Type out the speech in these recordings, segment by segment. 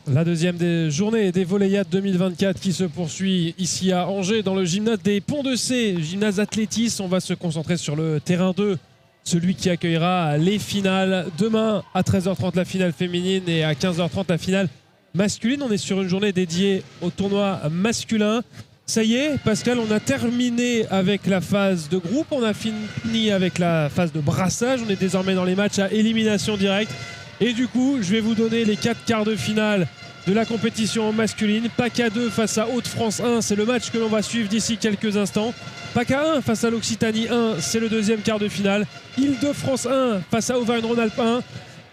La deuxième des journées des Volleyades 2024 qui se poursuit ici à Angers dans le gymnase des Ponts-de-Cé, gymnase athlétisme. On va se concentrer sur le terrain 2, celui qui accueillera les finales demain à 13h30 la finale féminine et à 15h30 la finale masculine. On est sur une journée dédiée au tournoi masculin. Ça y est, Pascal, on a terminé avec la phase de groupe, on a fini avec la phase de brassage. On est désormais dans les matchs à élimination directe. Et du coup, je vais vous donner les 4 quarts de finale de la compétition masculine. PACA 2 face à Hauts-de-France 1, c'est le match que l'on va suivre d'ici quelques instants. PACA 1 face à l'Occitanie 1, c'est le deuxième quart de finale. Île-de-France 1 face à Auvergne-Rhône-Alpes 1.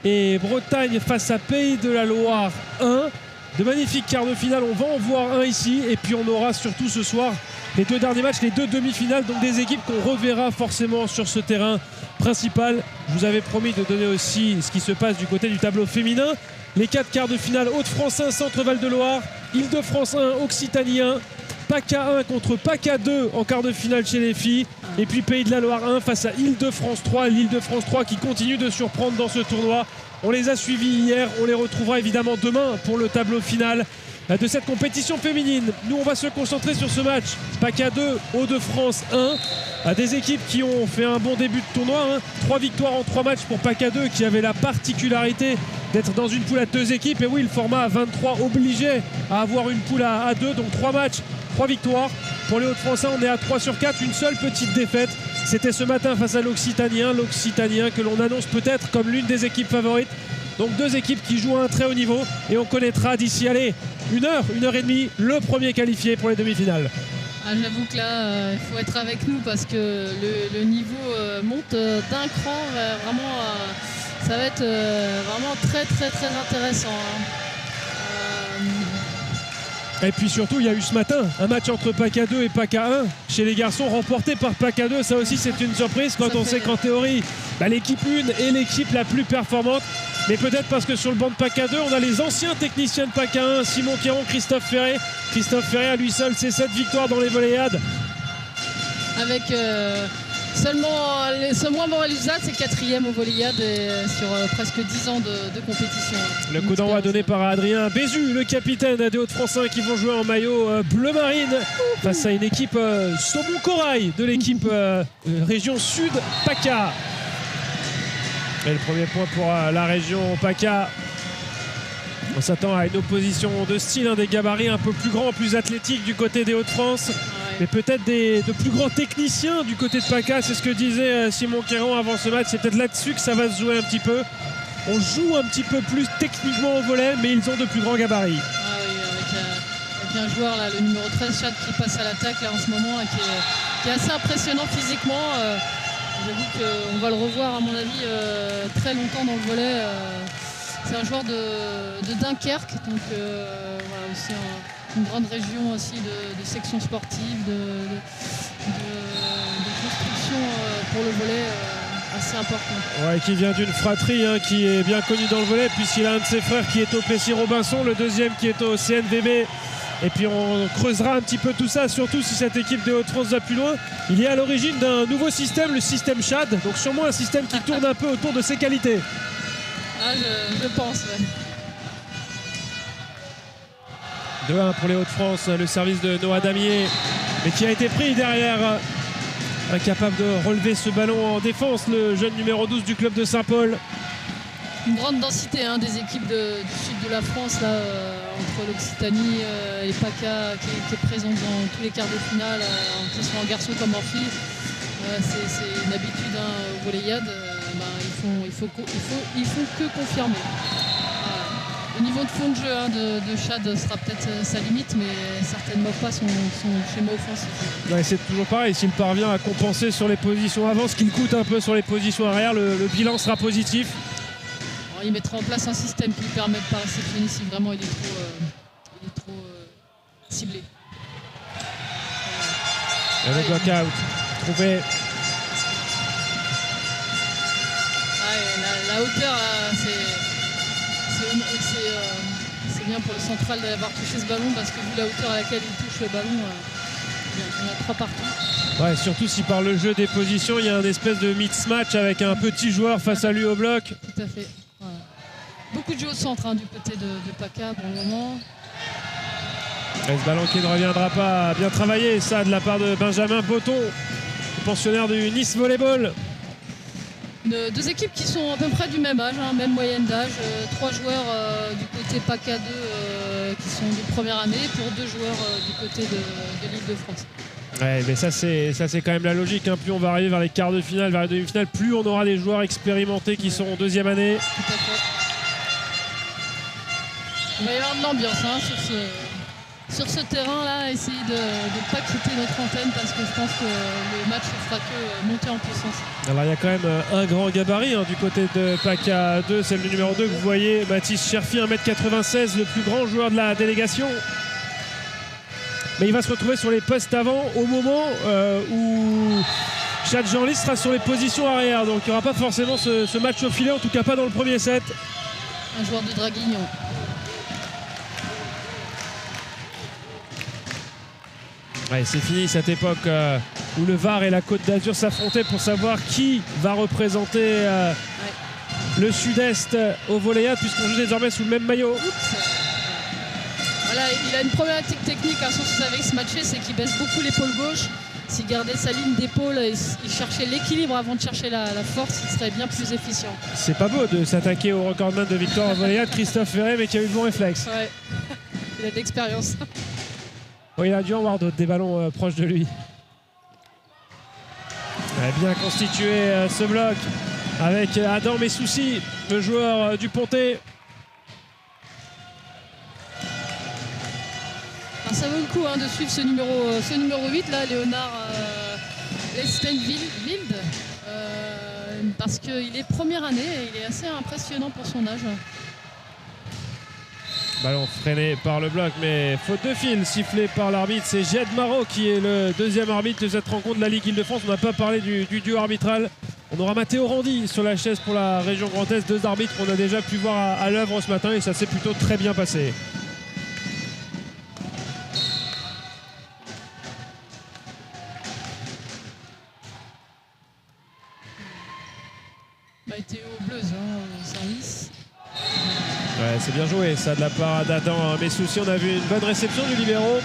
Et Bretagne face à Pays de la Loire 1. De magnifiques quarts de finale, on va en voir un ici. Et puis on aura surtout ce soir les 2 derniers matchs, les 2 demi-finales. Donc des équipes qu'on reverra forcément sur ce terrain principal. Je vous avais promis de donner aussi ce qui se passe du côté du tableau féminin. Les 4 quarts de finale, Hauts-de-France 1, Centre-Val de Loire, Île-de-France 1, Occitanie 1, PACA 1 contre PACA 2 en quart de finale chez les filles. Et puis Pays de la Loire 1 face à Île-de-France 3. L'Île-de-France 3 qui continue de surprendre dans ce tournoi. On les a suivis hier, on les retrouvera évidemment demain pour le tableau final de cette compétition féminine. Nous, on va se concentrer sur ce match. PACA 2, Hauts-de-France 1. À des équipes qui ont fait un bon début de tournoi. 3 victoires en 3 matchs pour PACA 2 qui avait la particularité d'être dans une poule à 2 équipes. Et oui, le format 23 obligeait à avoir une poule à 2. Donc 3 matchs, 3 victoires. Pour les Hauts-de-France 1, on est à 3 sur 4. Une seule petite défaite. C'était ce matin face à l'Occitanien. L'Occitanien que l'on annonce peut-être comme l'une des équipes favorites. Donc 2 équipes qui jouent à un très haut niveau. Et on connaîtra d'ici, allez, 1 heure, 1 heure et demie, le premier qualifié pour les demi-finales. J'avoue que là, il faut être avec nous parce que le niveau monte d'un cran. Vraiment, ça va être vraiment très très très intéressant. Et puis surtout, il y a eu ce matin un match entre PACA 2 et PACA 1 chez les garçons, remporté par PACA 2. Ça aussi, c'est une surprise quand on sait qu'en théorie, l'équipe 1 est l'équipe la plus performante. Mais peut-être parce que sur le banc de PACA 2, on a les anciens techniciens de PACA 1, Simon Quéron, Christophe Ferré. Christophe Ferré, à lui seul, c'est 7 victoires dans les Volleyades. Avec seulement ce moins bon résultat, c'est 4e au Volleyades sur presque 10 ans de compétition. Le coup d'envoi donné par Adrien Bézu, le capitaine des Hauts-de-France 1 qui vont jouer en maillot bleu marine face à une équipe saumon corail de l'équipe région sud PACA. Et le premier point pour la région PACA. On s'attend à une opposition de style, des gabarits un peu plus grands, plus athlétiques du côté des Hauts-de-France. Ouais. Mais peut-être de plus grands techniciens du côté de PACA. C'est ce que disait Simon Quéron avant ce match. C'est peut-être là-dessus que ça va se jouer un petit peu. On joue un petit peu plus techniquement au volley, mais ils ont de plus grands gabarits. Ah oui, avec un joueur, là, le numéro 13, Chad, qui passe à l'attaque là, en ce moment, qui est assez impressionnant physiquement. J'avoue qu'on va le revoir, à mon avis, très longtemps dans le volley. C'est un joueur de Dunkerque, donc voilà, aussi une grande région aussi de section sportive, de construction pour le volley assez important. Ouais, qui vient d'une fratrie qui est bien connue dans le volley, puisqu'il a un de ses frères qui est au Plessis Robinson, le deuxième qui est au CNVB. Et puis on creusera un petit peu tout ça, surtout si cette équipe de Hauts-de-France va plus loin. Il est à l'origine d'un nouveau système, le système Chad, donc sûrement un système qui tourne un peu autour de ses qualités. Ah, je pense, ouais. 2-1 pour les Hauts-de-France, le service de Noah Damier, mais qui a été pris derrière, incapable de relever ce ballon en défense, le jeune numéro 12 du club de Saint-Paul. Une grande densité des équipes du sud de la France, là, entre l'Occitanie et PACA qui est présente dans tous les quarts de finale, que ce soit en garçon comme en filles. C'est une habitude au Volleyades. Ils font que confirmer. niveau de fond de jeu de Chad sera peut-être sa limite, mais certainement pas son schéma offensif. Ouais, c'est toujours pareil, s'il parvient à compenser sur les positions avant, ce qu'il coûte un peu sur les positions arrière, le bilan sera positif. Alors, il mettra en place un système qui lui permet de pas réceptionner si vraiment il est trop ciblé. Et le block-out trouvé. La hauteur, c'est bien pour le central d'avoir touché ce ballon, parce que vu la hauteur à laquelle il touche le ballon, il y en a 3 partout. Ouais, surtout si par le jeu des positions, il y a un espèce de mix-match avec un petit joueur face à lui au bloc. Tout à fait. Voilà. Beaucoup de jeux au centre du côté de PACA pour le moment. Et ce ballon qui ne reviendra pas, bien travaillé ça de la part de Benjamin Botton, le pensionnaire du Nice Volleyball. Deux équipes qui sont à peu près du même âge, même moyenne d'âge. 3 joueurs du côté PACA 2 qui sont de première année pour 2 joueurs du côté de l'Île-de-France. Ouais, mais ça c'est quand même la logique. Plus on va arriver vers les quarts de finale, vers les demi-finales, plus on aura des joueurs expérimentés qui sont en deuxième année. Tout à fait. Il va y avoir de l'ambiance sur ce terrain-là, essayer de ne pas quitter notre antenne, parce que je pense que le match ne fera que monter en puissance. Alors il y a quand même un grand gabarit du côté de PACA 2, c'est le numéro 2 que vous voyez, Mathis Cherfi, 1m96, le plus grand joueur de la délégation. Mais il va se retrouver sur les postes avant au moment où Chad Jean-Lys sera sur les positions arrière. Donc il n'y aura pas forcément ce match au filet, en tout cas pas dans le premier set. Un joueur de Draguignan. Ouais, c'est fini cette époque où le Var et la Côte d'Azur s'affrontaient pour savoir qui va représenter le Sud-Est au volleyade, puisqu'on joue désormais sous le même maillot. Voilà, il a une problématique technique sur ce avec ce match, c'est qu'il baisse beaucoup l'épaule gauche. S'il gardait sa ligne d'épaule et il cherchait l'équilibre avant de chercher la force, il serait bien plus efficient. C'est pas beau de s'attaquer au recordman de victoire au volleyade, Christophe Ferré, mais qui a eu le bon réflexe. Ouais, il a de l'expérience. Oui, il a dû en voir d'autres, des ballons proches de lui. Bien constitué ce bloc avec Adam Messouci, le joueur du Pontet. Alors ça vaut le coup de suivre ce numéro 8 là, Léonard Lestenwild, parce qu'il est première année et il est assez impressionnant pour son âge. Ballon freiné par le bloc, mais faute de fil sifflé par l'arbitre. C'est Jed Marot qui est le deuxième arbitre de cette rencontre de la Ligue Île-de-France. On n'a pas parlé du duo arbitral. On aura Mathéo Randy sur la chaise pour la région Grand Est. 2 arbitres qu'on a déjà pu voir à l'œuvre ce matin et ça s'est plutôt très bien passé. Mathéo Bleuze au service. Ouais, c'est bien joué ça de la part d'Adam Messouci. On a vu une bonne réception du libéro.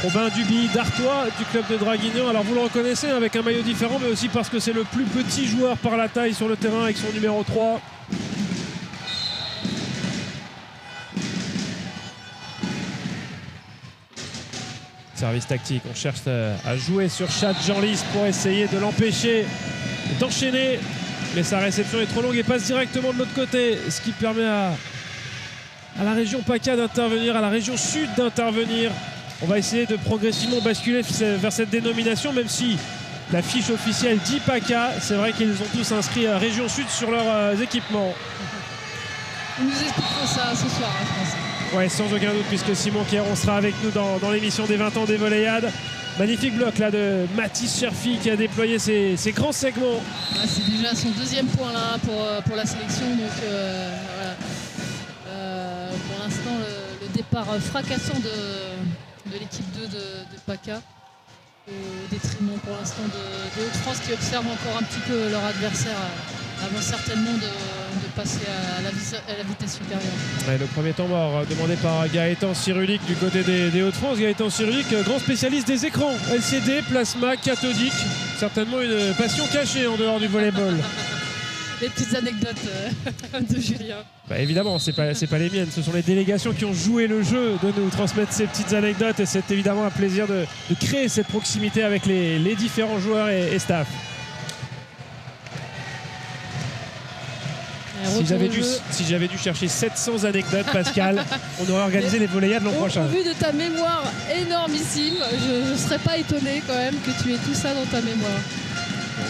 Robin Duby d'Artois du club de Draguignan. Alors vous le reconnaissez avec un maillot différent, mais aussi parce que c'est le plus petit joueur par la taille sur le terrain avec son numéro 3. Service tactique, on cherche à jouer sur Chad Jean-Lys pour essayer de l'empêcher d'enchaîner. Mais sa réception est trop longue et passe directement de l'autre côté, ce qui permet à la région PACA d'intervenir, à la région Sud d'intervenir. On va essayer de progressivement basculer vers cette dénomination, même si la fiche officielle dit PACA. C'est vrai qu'ils ont tous inscrit région Sud sur leurs équipements. Ils nous expliqueront ça ce soir, je pense. Ouais, sans aucun doute, puisque Simon Kéron sera avec nous dans l'émission des 20 ans des Volleyades. Magnifique bloc là de Mathis Cherfi qui a déployé ses grands segments. C'est déjà son 2e point là pour la sélection. Donc voilà. Pour l'instant, le départ fracassant de l'équipe 2 de PACA, au détriment pour l'instant de Hauts-de-France, qui observe encore un petit peu leur adversaire avant certainement de passer à la vitesse supérieure. Ouais, le premier temps mort demandé par Gaëtan Cyrulic du côté des Hauts-de-France. Gaëtan Cyrulic, grand spécialiste des écrans LCD, plasma, cathodique. Certainement une passion cachée en dehors du volleyball. Les petites anecdotes de Julien. Évidemment, c'est pas les miennes. Ce sont les délégations qui ont joué le jeu de nous transmettre ces petites anecdotes. Et c'est évidemment un plaisir de créer cette proximité avec les différents joueurs et staff. Si j'avais dû chercher 700 anecdotes, Pascal, on aurait organisé les volleyades l'an prochain. Au vu de ta mémoire énormissime, je ne serais pas étonné quand même que tu aies tout ça dans ta mémoire.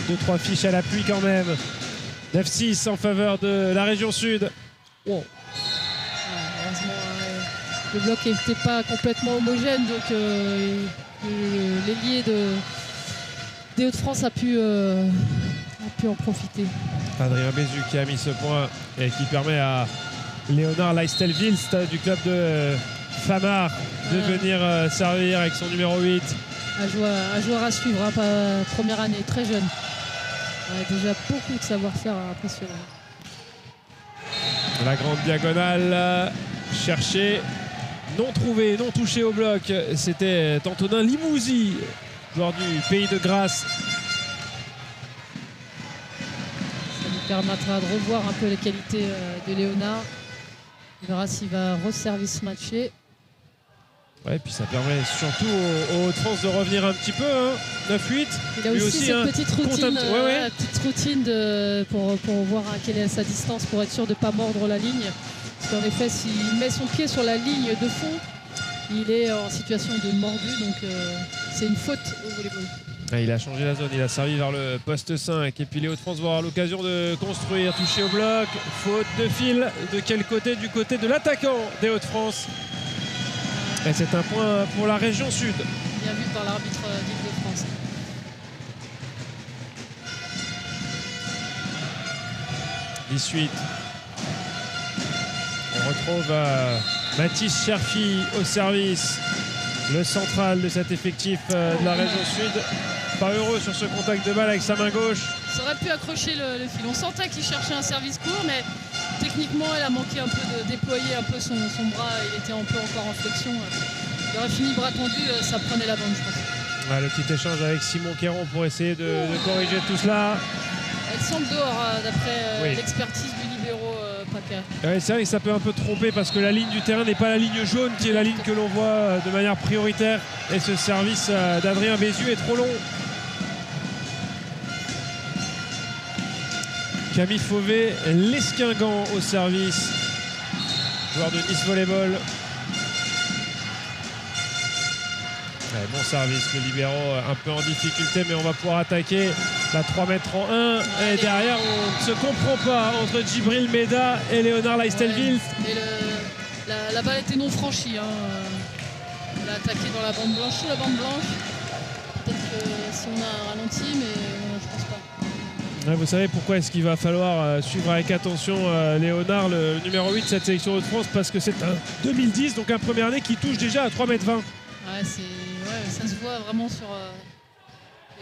2-3 fiches à l'appui quand même. 9-6 en faveur de la région sud. Wow. Heureusement, le bloc n'était pas complètement homogène, donc l'ailier des Hauts-de-France a pu en profiter. Adrien Bézu qui a mis ce point et qui permet à Léonard Leistel-Wilst du club de Famar de venir servir avec son numéro 8. Un joueur à suivre, hein, première année, très jeune. Déjà beaucoup de savoir-faire impressionnant. La grande diagonale cherchée, non trouvée, non touchée au bloc. C'était Antonin Limousi, joueur du Pays de Grasse. Ça nous permettra de revoir un peu les qualités de Léonard. On verra s'il va reservice matcher. Ouais, puis ça permet surtout aux Hauts-de-France de revenir un petit peu. Hein. 9-8. Il a aussi cette petite routine, la petite routine pour voir quelle est sa distance, pour être sûr de ne pas mordre la ligne. Parce qu'en effet, s'il met son pied sur la ligne de fond, il est en situation de mordu. Donc c'est une faute au volleyball. Il a changé la zone, il a servi vers le poste 5. Et puis les Hauts-de-France vont avoir l'occasion de construire, toucher au bloc. Faute de fil. De quel côté? Du côté de l'attaquant des Hauts-de-France. Et c'est un point pour la région sud. Bien vu par l'arbitre d'Île-de-France. On retrouve Mathis Cherfi au service, le central de cet effectif de la région sud. Pas heureux sur ce contact de balle avec sa main gauche. Ça aurait pu accrocher le fil. On sentait qu'il cherchait un service court, mais techniquement, il a manqué un peu de déployer un peu son bras. Il était un peu encore en flexion. Il aurait fini bras tendu, ça prenait la bande, je pense. Ouais, le petit échange avec Simon Quéron pour essayer de corriger tout cela. Elle semble dehors, d'après l'expertise du libéro Paca. Ouais, c'est vrai que ça peut un peu tromper parce que la ligne du terrain n'est pas la ligne jaune qui est la ligne que l'on voit de manière prioritaire. Et ce service d'Adrien Bézu est trop long. Camille Fauvet, l'Esquingan au service. Joueur de Nice Volleyball. Ouais, bon service, le libéro un peu en difficulté, mais on va pouvoir attaquer la 3 mètres en 1. Et derrière, on ne se comprend pas entre Djibril Meda et Léonard Leistel-Wilst. La balle était non franchie. Hein. Il a attaqué dans la bande blanche, sous la bande blanche. Peut-être que si on a un ralenti, mais je pense pas. Ouais, vous savez pourquoi est-ce qu'il va falloir suivre avec attention Léonard, le numéro 8 de cette sélection de France, parce que c'est un 2010, donc un première année qui touche déjà à 3 mètres 20. Ça se voit vraiment sur...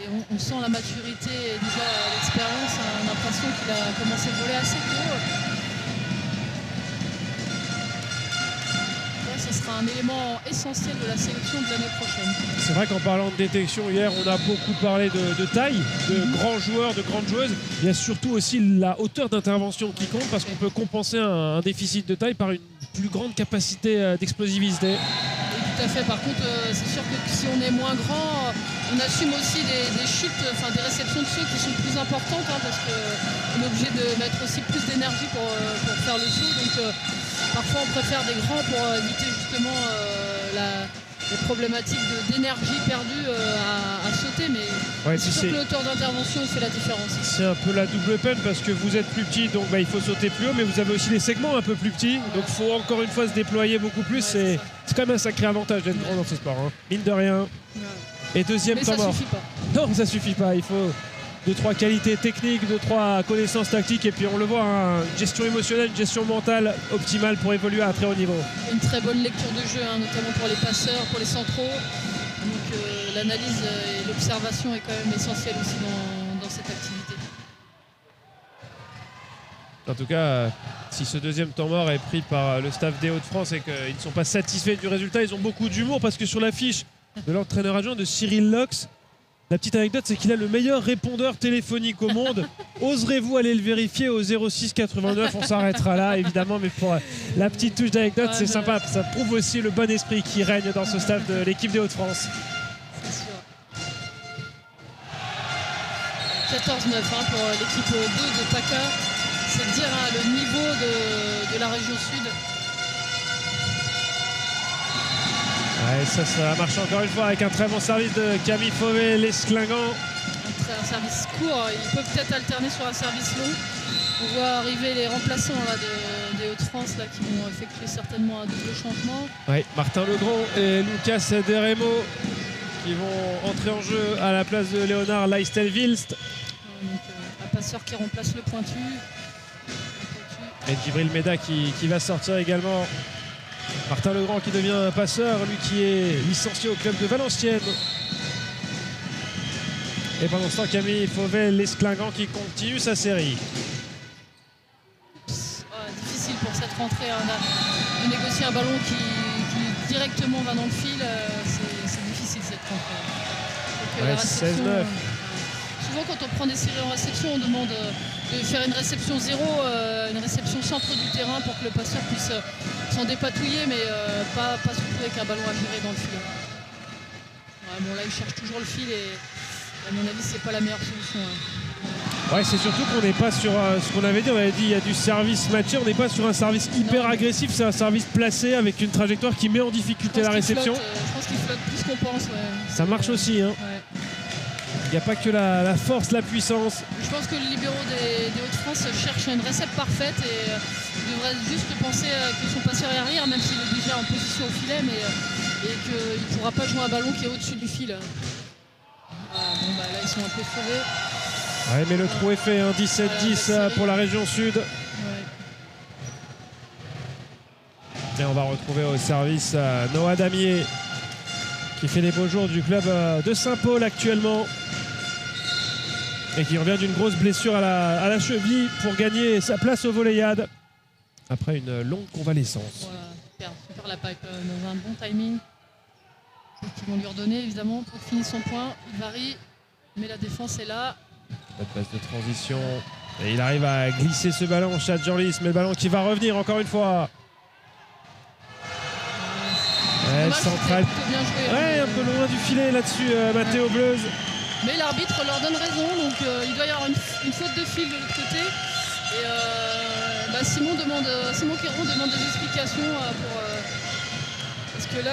et on sent la maturité et déjà l'expérience. On a l'impression qu'il a commencé à voler assez tôt. Ça sera un élément essentiel de la sélection de l'année prochaine. C'est vrai qu'en parlant de détection, hier, on a beaucoup parlé de taille, de grands joueurs, de grandes joueuses. Il y a surtout aussi la hauteur d'intervention qui compte parce qu'on peut compenser un déficit de taille par une plus grande capacité d'explosivité. Tout à fait. Par contre, c'est sûr que si on est moins grand, on assume aussi des chutes, des réceptions de saut qui sont plus importantes, hein, parce qu'on est obligé de mettre aussi plus d'énergie pour faire le saut. Donc parfois on préfère des grands pour éviter justement les problématiques d'énergie perdue à sauter. Mais c'est sûr que l'auteur d'intervention fait la différence. C'est un peu la double peine parce que vous êtes plus petit, donc il faut sauter plus haut, mais vous avez aussi les segments un peu plus petits. Donc il faut encore une fois se déployer beaucoup plus. C'est quand même un sacré avantage d'être grand dans ce sport. Hein. Mine de rien. Et deuxième temps mort. Mais ça suffit pas. Non, ça suffit pas. Il faut 2-3 qualités techniques, 2-3 connaissances tactiques. Et puis on le voit, hein, gestion émotionnelle, gestion mentale optimale pour évoluer à très haut niveau. Une très bonne lecture de jeu, hein, notamment pour les passeurs, pour les centraux. Donc l'analyse et l'observation est quand même essentielle aussi dans cette activité. En tout cas, si ce deuxième temps mort est pris par le staff des Hauts-de-France et qu'ils ne sont pas satisfaits du résultat, ils ont beaucoup d'humour parce que sur l'affiche de l'entraîneur adjoint de Cyril Lox, la petite anecdote, c'est qu'il a le meilleur répondeur téléphonique au monde. Oserez-vous aller le vérifier au 06 89? On s'arrêtera là, évidemment, mais pour la petite touche d'anecdote, c'est sympa. Ça prouve aussi le bon esprit qui règne dans ce staff de l'équipe des Hauts-de-France. C'est sûr. 14-9 pour l'équipe 2 de PACA. c'est dire hein, le niveau de la région sud. Ouais, ça marche encore une fois avec un très bon service de Camille Fauvet-Lesclingan. Un service court, il peut peut-être alterner sur un service long. On voit arriver les remplaçants là, des Hauts-de-France qui vont effectuer certainement un double changement. Ouais, Martin Legrand et Lucas Deremo qui vont entrer en jeu à la place de Léonard Leistel-Wilst. Un passeur qui remplace le pointu. Et Djibril Meda qui va sortir également. Martin Legrand qui devient passeur, lui qui est licencié au club de Valenciennes. Et pendant ce temps, Camille Fauvet-Lesclingan qui continue sa série. Difficile pour cette rentrée hein, de négocier un ballon qui directement va dans le fil. C'est difficile cette rentrée. Ouais, la réception, 16-9. Souvent quand on prend des séries en réception, on demande de faire une réception 0, une réception centre du terrain pour que le passeur puisse s'en dépatouiller, mais pas se retrouver avec un ballon à gérer dans le fil. Ouais, bon là il cherche toujours le fil et à mon avis c'est pas la meilleure solution. Hein. Ouais, c'est surtout qu'on n'est pas sur ce qu'on avait dit. On avait dit il y a du service matché, on n'est pas sur un service hyper agressif, c'est un service placé avec une trajectoire qui met en difficulté la réception. Je pense qu'il flotte plus qu'on pense. Ouais. Ça marche aussi. Hein. Ouais. Il n'y a pas que la force, la puissance. Je pense que le libéraux des Hauts-de-France cherche une recette parfaite et devrait juste penser que son passeur est arrière, même s'il est déjà en position au filet, et qu'il ne pourra pas jouer un ballon qui est au-dessus du fil. Là, ils sont un peu sauvés. Ouais, mais le trou est fait, hein, 17-10 pour la région sud. Ouais. Et on va retrouver au service Noah Damier, qui fait les beaux jours du club de Saint-Paul actuellement. Et qui revient d'une grosse blessure à la cheville pour gagner sa place au volleyade après une longue convalescence. Voilà, super la pipe dans un bon timing. C'est ce qu'ils vont lui redonner évidemment pour finir son point. Il varie, mais la défense est là. La passe de transition. Et il arrive à glisser ce ballon, Chad Janlis, mais le ballon qui va revenir encore une fois. Ouais, central. Bien joué, ouais, un peu loin du filet là-dessus, Mathéo Bleuze. Mais l'arbitre leur donne raison, donc il doit y avoir une faute de fil de l'autre côté. Et Simon Quéron demande des explications parce que là,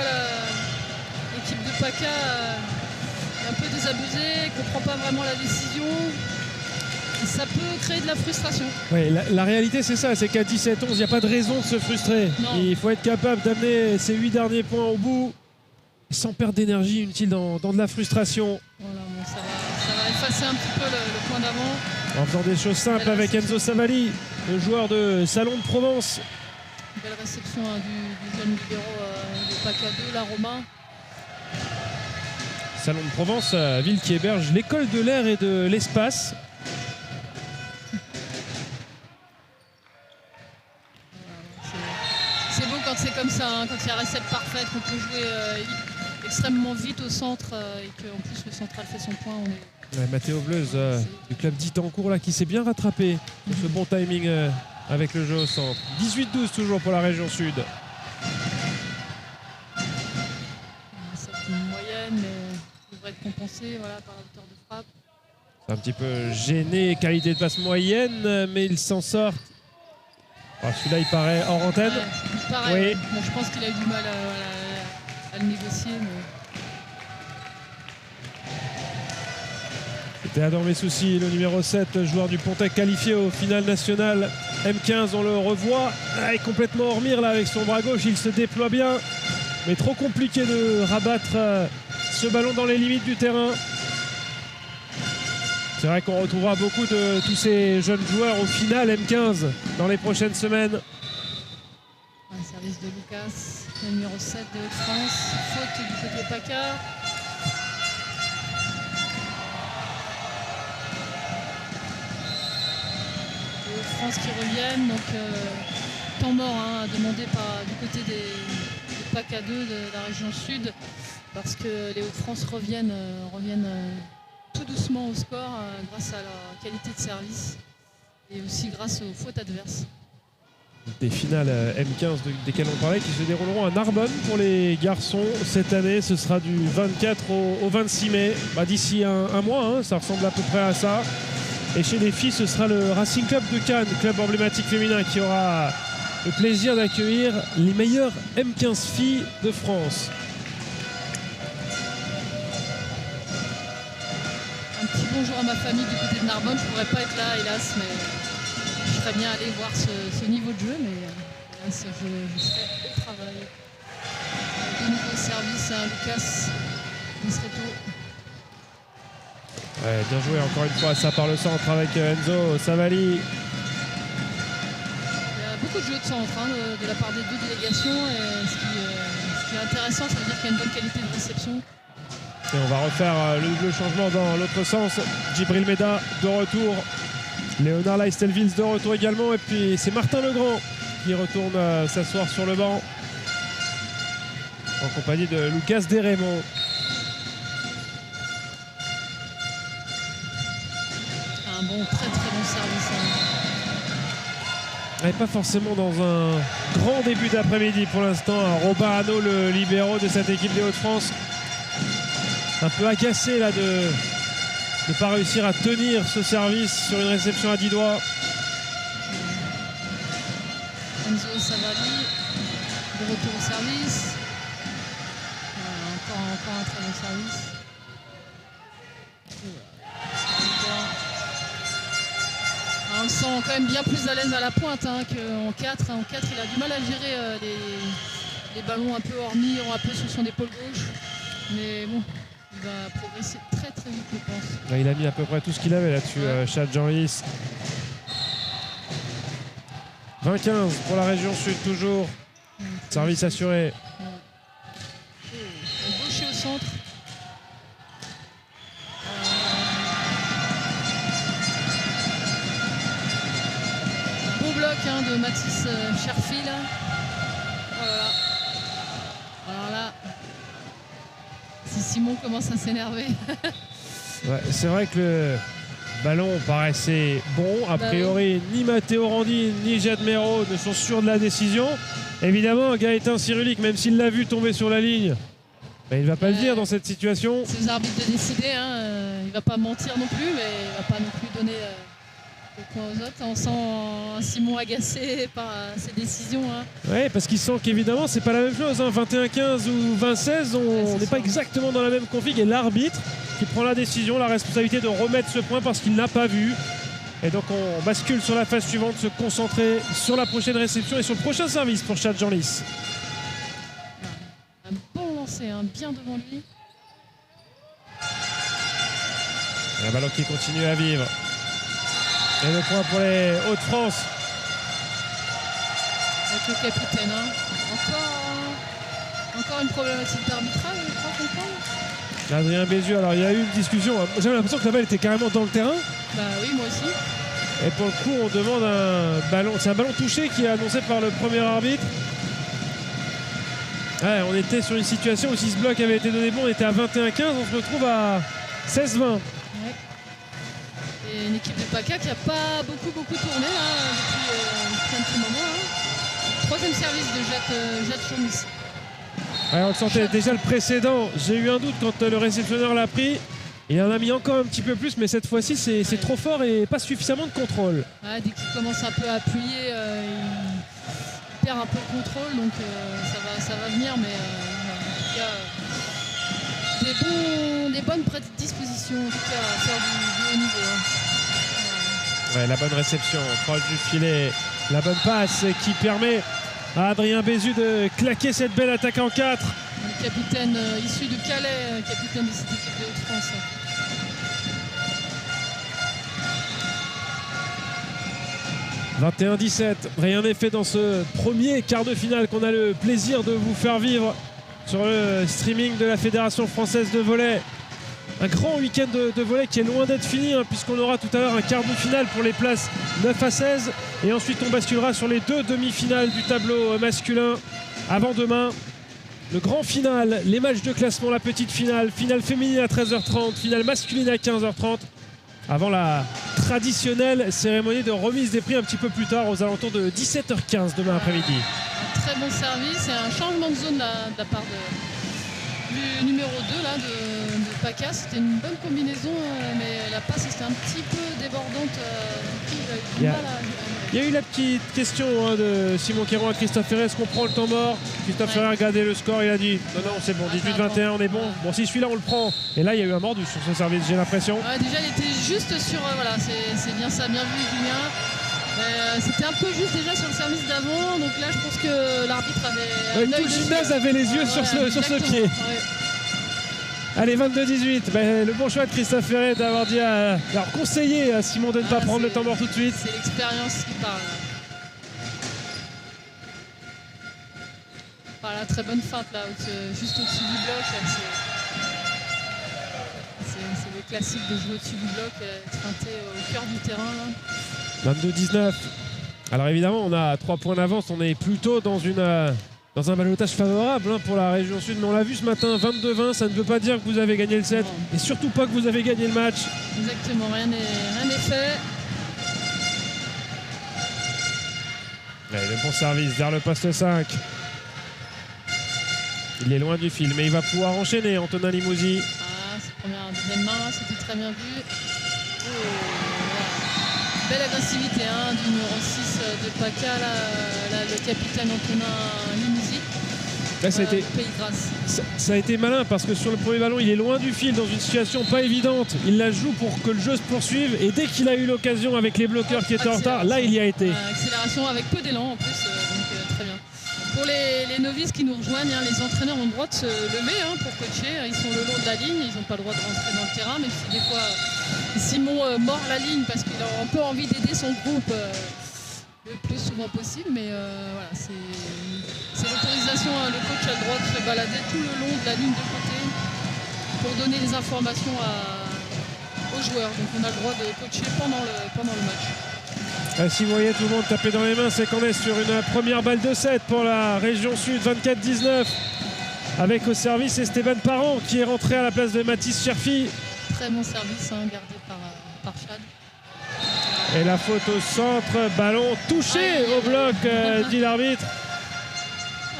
l'équipe de PACA est un peu désabusée, ne comprend pas vraiment la décision. Et ça peut créer de la frustration. Oui, la réalité c'est ça, c'est qu'à 17-11, il n'y a pas de raison de se frustrer. Non. Il faut être capable d'amener ces 8 derniers points au bout sans perdre d'énergie inutile dans de la frustration. Voilà, bon, ça va effacer un petit peu le point d'avant. En faisant des choses simples avec Enzo Savali, le joueur de Salon de Provence. Belle réception hein, du jeune libéraux de PACA 2, la Romain. Salon de Provence, ville qui héberge l'école de l'air et de l'espace. C'est beau quand c'est comme ça, hein, quand il y a recette parfaite, qu'on peut jouer extrêmement vite au centre et qu'en plus le central fait son point. Ouais, Mathéo Bleuze du club d'Itancourt là, qui s'est bien rattrapé pour ce bon timing avec le jeu au centre. 18-12 toujours pour la région sud. C'est une moyenne, mais devrait être compensé voilà, par la hauteur de frappe. C'est un petit peu gêné, qualité de passe moyenne, mais il s'en sort. Celui-là il paraît hors antenne. Ouais, pareil, oui. Bon, je pense qu'il a eu du mal à le négocier. Mais... C'était Adam Messouci, le numéro 7, joueur du Pontec qualifié au final national M15. On le revoit, il est complètement hors mire là avec son bras gauche, il se déploie bien. Mais trop compliqué de rabattre ce ballon dans les limites du terrain. C'est vrai qu'on retrouvera beaucoup de tous ces jeunes joueurs au final M15 dans les prochaines semaines. Un service de Lucas, le numéro 7 de Hauts-de-France. Faute du côté PACA. Les Hauts-de-France qui reviennent. Donc temps mort hein, demandé du côté des PACA 2 de la région sud. Parce que les Hauts-de-France reviennent tout doucement au score grâce à la qualité de service et aussi grâce aux fautes adverses. Des finales M15 desquelles on parlait qui se dérouleront à Narbonne pour les garçons cette année. Ce sera du 24 au 26 mai. D'ici un mois, hein, ça ressemble à peu près à ça. Et chez les filles, ce sera le Racing Club de Cannes, club emblématique féminin, qui aura le plaisir d'accueillir les meilleures M15 filles de France. Un petit bonjour à ma famille du côté de Narbonne. Je ne pourrais pas être là, hélas, mais je serais bien allé voir ce niveau de jeu, mais hélas, je serai au travail. De nouveau service à Lucas Disreto. Ouais, bien joué encore une fois, ça par le centre avec Enzo Savali. Il y a beaucoup de jeux de centre de la part des deux délégations. Et ce qui est intéressant, ça veut dire qu'il y a une bonne qualité de réception. Et on va refaire le changement dans l'autre sens. Djibril Meda de retour. Léonard Leistelvils de retour également. Et puis c'est Martin Legrand qui retourne s'asseoir sur le banc en compagnie de Lucas Desraymond. Un bon, très bon service. Elle n'est pas forcément dans un grand début d'après-midi pour l'instant. Robin Hanaud, le libéro de cette équipe des Hauts-de-France, un peu agacé là de ne pas réussir à tenir ce service sur une réception à 10 doigts. Enzo Savali de retour au service. Encore un très bon service. On le sent quand même bien plus à l'aise à la pointe qu'en 4. En 4, il a du mal à gérer les ballons un peu hors mire, un peu sur son épaule gauche. Mais bon, il va progresser très vite, je pense. Là, il a mis à peu près tout ce qu'il avait là-dessus, Chad Jean-Lys. 20-15 pour la région sud, toujours. Service assuré. Gaucher au centre. Beau bloc de Mathis Cherfi là. Voilà. Alors là, si Simon commence à s'énerver. Ouais, c'est vrai que le ballon paraissait bon. A priori, ni Matteo Randi ni Jad Mero ne sont sûrs de la décision. Évidemment, Gaëtan Cyrulic, même s'il l'a vu tomber sur la ligne, il ne va pas le dire dans cette situation. C'est aux arbitres de décider. Il ne va pas mentir non plus, mais il ne va pas non plus donner le point aux autres. On sent Simon agacé par ses décisions. Oui, parce qu'il sent qu'évidemment, c'est pas la même chose. 21-15 ou 20-16, on n'est pas exactement dans la même config. Et l'arbitre qui prend la décision, la responsabilité de remettre ce point parce qu'il n'a pas vu. Et donc on bascule sur la phase suivante, se concentrer sur la prochaine réception et sur le prochain service pour Chad Jean-Lys. Un bon lancer, bien devant lui. Et un ballon qui continue à vivre. Et le point pour les Hauts-de-France. Avec le capitaine. Encore une problématique d'arbitrage, je crois comprendre. Adrien Bézieux, alors il y a eu une discussion. J'avais l'impression que la balle était carrément dans le terrain. Bah oui, moi aussi. Et pour le coup, on demande un ballon. C'est un ballon touché qui est annoncé par le premier arbitre. Ouais, on était sur une situation où si ce bloc avait été donné bon, on était à 21-15. On se retrouve à 16-20. Ouais. Et une équipe de PACA qui n'a pas beaucoup tourné depuis un petit moment. Troisième service de Jad Jean-Lys. Ouais, on le sentait déjà le précédent. J'ai eu un doute quand le réceptionneur l'a pris. Il en a mis encore un petit peu plus, mais cette fois-ci, c'est trop fort et pas suffisamment de contrôle. Ouais, dès qu'il commence un peu à appuyer, il perd un peu le contrôle, donc ça va venir, mais il y a des bonnes prédispositions en tout cas à faire du haut niveau. Ouais, la bonne réception, proche du filet, la bonne passe qui permet à Adrien Bézieux de claquer cette belle attaque en 4. Le capitaine issu de Calais, capitaine de cette équipe de Haute-France. « 21-17, rien n'est fait dans ce premier quart de finale qu'on a le plaisir de vous faire vivre sur le streaming de la Fédération Française de Volley. Un grand week-end de volley qui est loin d'être fini, puisqu'on aura tout à l'heure un quart de finale pour les places 9 à 16. Et ensuite, on basculera sur les 2 demi-finales du tableau masculin. Avant demain, le grand final, les matchs de classement, la petite finale, finale féminine à 13h30, finale masculine à 15h30. Avant la traditionnelle cérémonie de remise des prix un petit peu plus tard, aux alentours de 17h15 demain après-midi. Un très bon service et un changement de zone de la part du numéro 2 de Paca. C'était une bonne combinaison, mais la passe était un petit peu débordante. Du coup, il a eu du mal Il y a eu la petite question de Simon Quéron à Christophe Ferré. Est-ce qu'on prend le temps mort? Christophe Ferré a regardé le score, il a dit non, c'est bon, 18-21, on est bon. Bon, si celui-là, on le prend. Et là, il y a eu un mordu sur ce service, j'ai l'impression. Ouais, déjà, il était juste sur. Voilà, c'est bien ça, bien vu, Julien. C'était un peu juste déjà sur le service d'avant. Donc là, je pense que l'arbitre avait. Tout le gymnase avait les yeux sur ce pied. Ouais. Allez, 22-18. Le bon choix de Christophe Ferré d'avoir dit alors conseillé à Simon de ne pas prendre le temps mort tout de suite. C'est l'expérience qui parle. Voilà, très bonne feinte là, juste au-dessus du bloc. C'est le classique de jouer au-dessus du bloc, feinté au cœur du terrain. Là. 22-19. Alors évidemment, on a 3 points d'avance. On est plutôt dans un ballottage favorable pour la région sud. Mais on l'a vu ce matin, 22-20, ça ne veut pas dire que vous avez gagné le set. Non. Et surtout pas que vous avez gagné le match. Exactement, rien n'est fait. Allez, le bon service vers le poste 5. Il est loin du fil, mais il va pouvoir enchaîner, Antonin Limousi. Première, deuxième main, c'était très bien vu. Belle agressivité du numéro 6 de Paca, le capitaine Antonin Limousi. Là, ça a été malin parce que sur le premier ballon, il est loin du fil dans une situation pas évidente. Il la joue pour que le jeu se poursuive et dès qu'il a eu l'occasion avec les bloqueurs qui étaient en retard, là, il y a été. Accélération avec peu d'élan en plus, donc très bien. Pour les novices qui nous rejoignent, les entraîneurs ont le droit de se lever pour coacher. Ils sont le long de la ligne, ils n'ont pas le droit de rentrer dans le terrain, même si des fois Simon mord la ligne parce qu'il a un peu envie d'aider son groupe le plus souvent possible. Mais voilà, c'est l'autorisation. Le coach a le droit de se balader tout le long de la ligne de côté pour donner les informations aux joueurs. Donc on a le droit de coacher pendant le match. Si vous voyez tout le monde taper dans les mains, c'est qu'on est sur une première balle de 7 pour la région sud, 24-19. Avec au service Esteban Parent qui est rentré à la place de Mathis Cherfi. Très bon service gardé par Chad. Et la faute au centre, ballon touché au bloc, dit l'arbitre.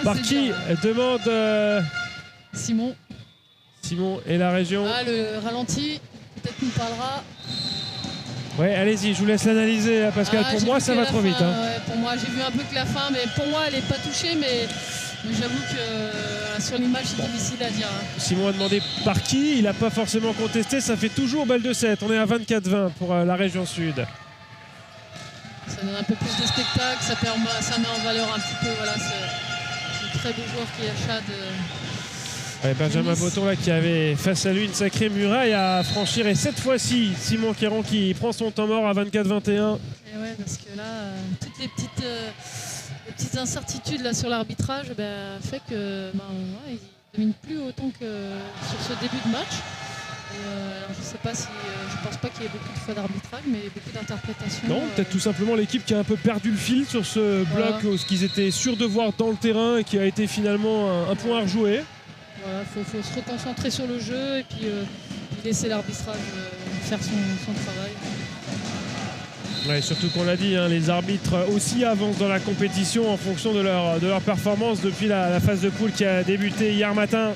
Par qui demande Simon. Simon et la région. Le ralenti, peut-être nous parlera. Ouais, allez-y, je vous laisse l'analyser, Pascal. Pour moi, ça va trop vite. Ouais, pour moi, j'ai vu un peu que la fin, mais pour moi, elle n'est pas touchée. Mais j'avoue que sur l'image, c'est difficile à dire. Simon a demandé par qui. Il n'a pas forcément contesté. Ça fait toujours balle de 7. On est à 24-20 pour la région sud. Ça donne un peu plus de spectacle. Ça met en valeur un petit peu ce très beau joueur qui est Chad. Benjamin Botton là, qui avait face à lui une sacrée muraille à franchir, et cette fois-ci Simon Quéron qui prend son temps mort à 24-21. Et ouais, parce que là toutes les petites incertitudes là sur l'arbitrage fait que il domine plus autant que sur ce début de match. Je pense pas qu'il y ait beaucoup de fois d'arbitrage, mais beaucoup d'interprétations. Non, peut-être tout simplement l'équipe qui a un peu perdu le fil sur ce bloc, ce qu'ils étaient sûrs de voir dans le terrain et qui a été finalement un point à rejouer. Voilà, faut se reconcentrer sur le jeu et puis laisser l'arbitrage faire son travail. Ouais, surtout qu'on l'a dit, les arbitres aussi avancent dans la compétition en fonction de leur performance depuis la phase de poule qui a débuté hier matin.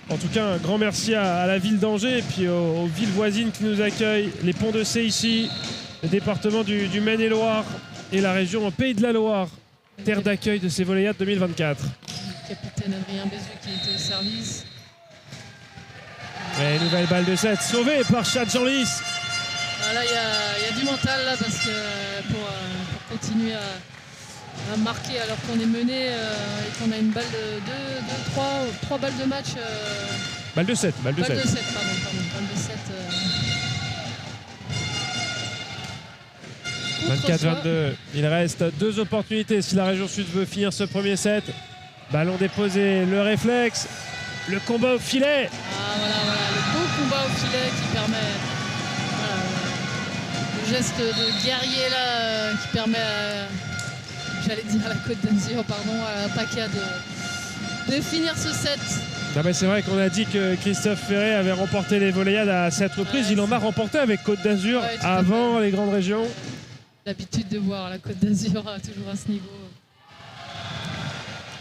En tout cas, un grand merci à la ville d'Angers et puis aux villes voisines qui nous accueillent, les Ponts de Cé ici, le département du Maine-et-Loire et la région Pays de la Loire, terre d'accueil de ces Volleyades 2024. Capitaine Adrien Bézu qui était au service. Et nouvelle balle de 7 sauvée par Chad Jean-Lys. Là il y a du mental là parce que pour continuer à marquer alors qu'on est mené et qu'on a une balle de 3 balles de match. Balle de 7. Balle de 7, pardon. Balle de 7. 24-22. Il reste 2 opportunités si la région sud veut finir ce premier set. Ballon déposé, le réflexe, le combat au filet. Voilà, le beau combat au filet qui permet le geste de guerrier là qui permet à la Côte d'Azur, à Paca de finir ce set. C'est vrai qu'on a dit que Christophe Ferré avait remporté les Volleyades à 7 reprises. Il en a remporté avec Côte d'Azur avant les grandes régions. L'habitude de voir la Côte d'Azur toujours à ce niveau.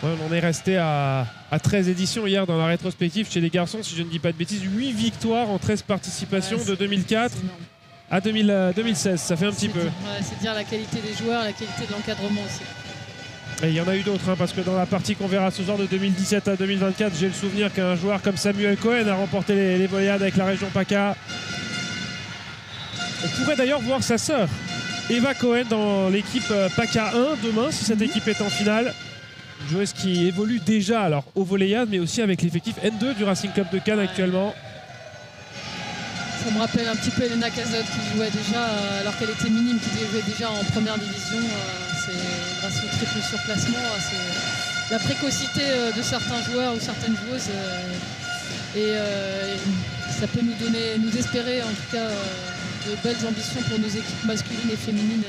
Ouais, on en est resté à 13 éditions hier dans la rétrospective chez les garçons, si je ne dis pas de bêtises. 8 victoires en 13 participations de 2004 à 2016. Ça fait un petit peu. C'est dire la qualité des joueurs, la qualité de l'encadrement aussi. Et il y en a eu d'autres, hein, parce que dans la partie qu'on verra ce soir de 2017 à 2024, j'ai le souvenir qu'un joueur comme Samuel Cohen a remporté les volleyades avec la région PACA. On pourrait d'ailleurs voir sa sœur, Eva Cohen, dans l'équipe PACA 1 demain, si cette équipe est en finale. Une joueuse qui évolue déjà alors au volleyade, mais aussi avec l'effectif N2 du Racing Club de Cannes actuellement. Ça me rappelle un petit peu Elena Cazotte qui jouait déjà, alors qu'elle était minime, qui jouait déjà en première division. C'est grâce au triple surclassement, c'est la précocité de certains joueurs ou certaines joueuses. Et ça peut nous espérer en tout cas de belles ambitions pour nos équipes masculines et féminines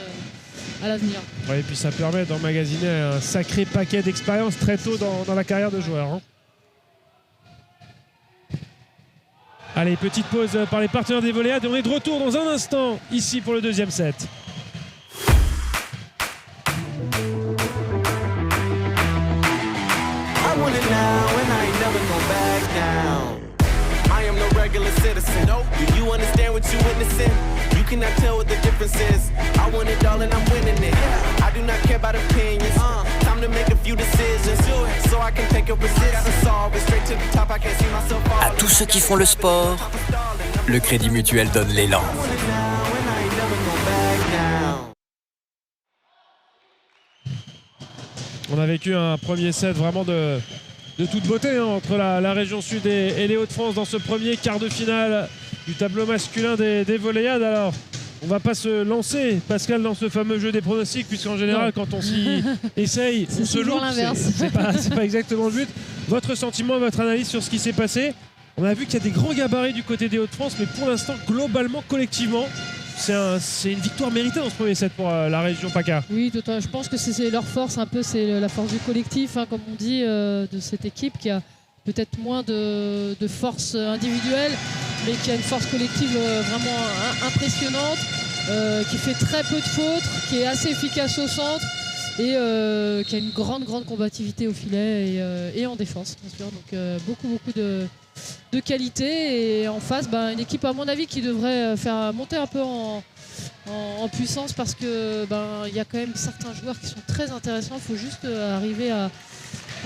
à l'avenir. Ouais, et puis ça permet d'emmagasiner un sacré paquet d'expérience très tôt dans la carrière de joueur. Hein. Allez, petite pause par les partenaires des volleyades et on est de retour dans un instant ici pour le deuxième set. I am no regular citizen. Do you understand what you're witnessing? You cannot tell what the difference is. I want it all and I'm winning it. I do not care about opinions. Time to make a few decisions. So I can take a position. Solve it straight to the top. I can't see myself falling. À tous ceux qui font le sport, le Crédit Mutuel donne l'élan. On a vécu un premier set vraiment de toute beauté hein, entre la région sud et les Hauts-de-France dans ce premier quart de finale du tableau masculin des volleyades. Alors, on va pas se lancer, Pascal, dans ce fameux jeu des pronostics, puisqu'en général, quand on s'y essaye, on se loupe. C'est pas exactement le but. Votre sentiment, votre analyse sur ce qui s'est passé? On a vu qu'il y a des grands gabarits du côté des Hauts-de-France, mais pour l'instant, globalement, collectivement, c'est une victoire méritée dans ce premier set pour la région PACA. Oui, je pense que c'est leur force, un peu, c'est la force du collectif, hein, comme on dit, de cette équipe qui a peut-être moins de force individuelle, mais qui a une force collective vraiment impressionnante, qui fait très peu de fautes, qui est assez efficace au centre et qui a une grande combativité au filet et en défense, bien sûr. Donc beaucoup de qualité, et en face une équipe à mon avis qui devrait faire monter un peu en puissance, parce que il y a quand même certains joueurs qui sont très intéressants. Il faut juste arriver à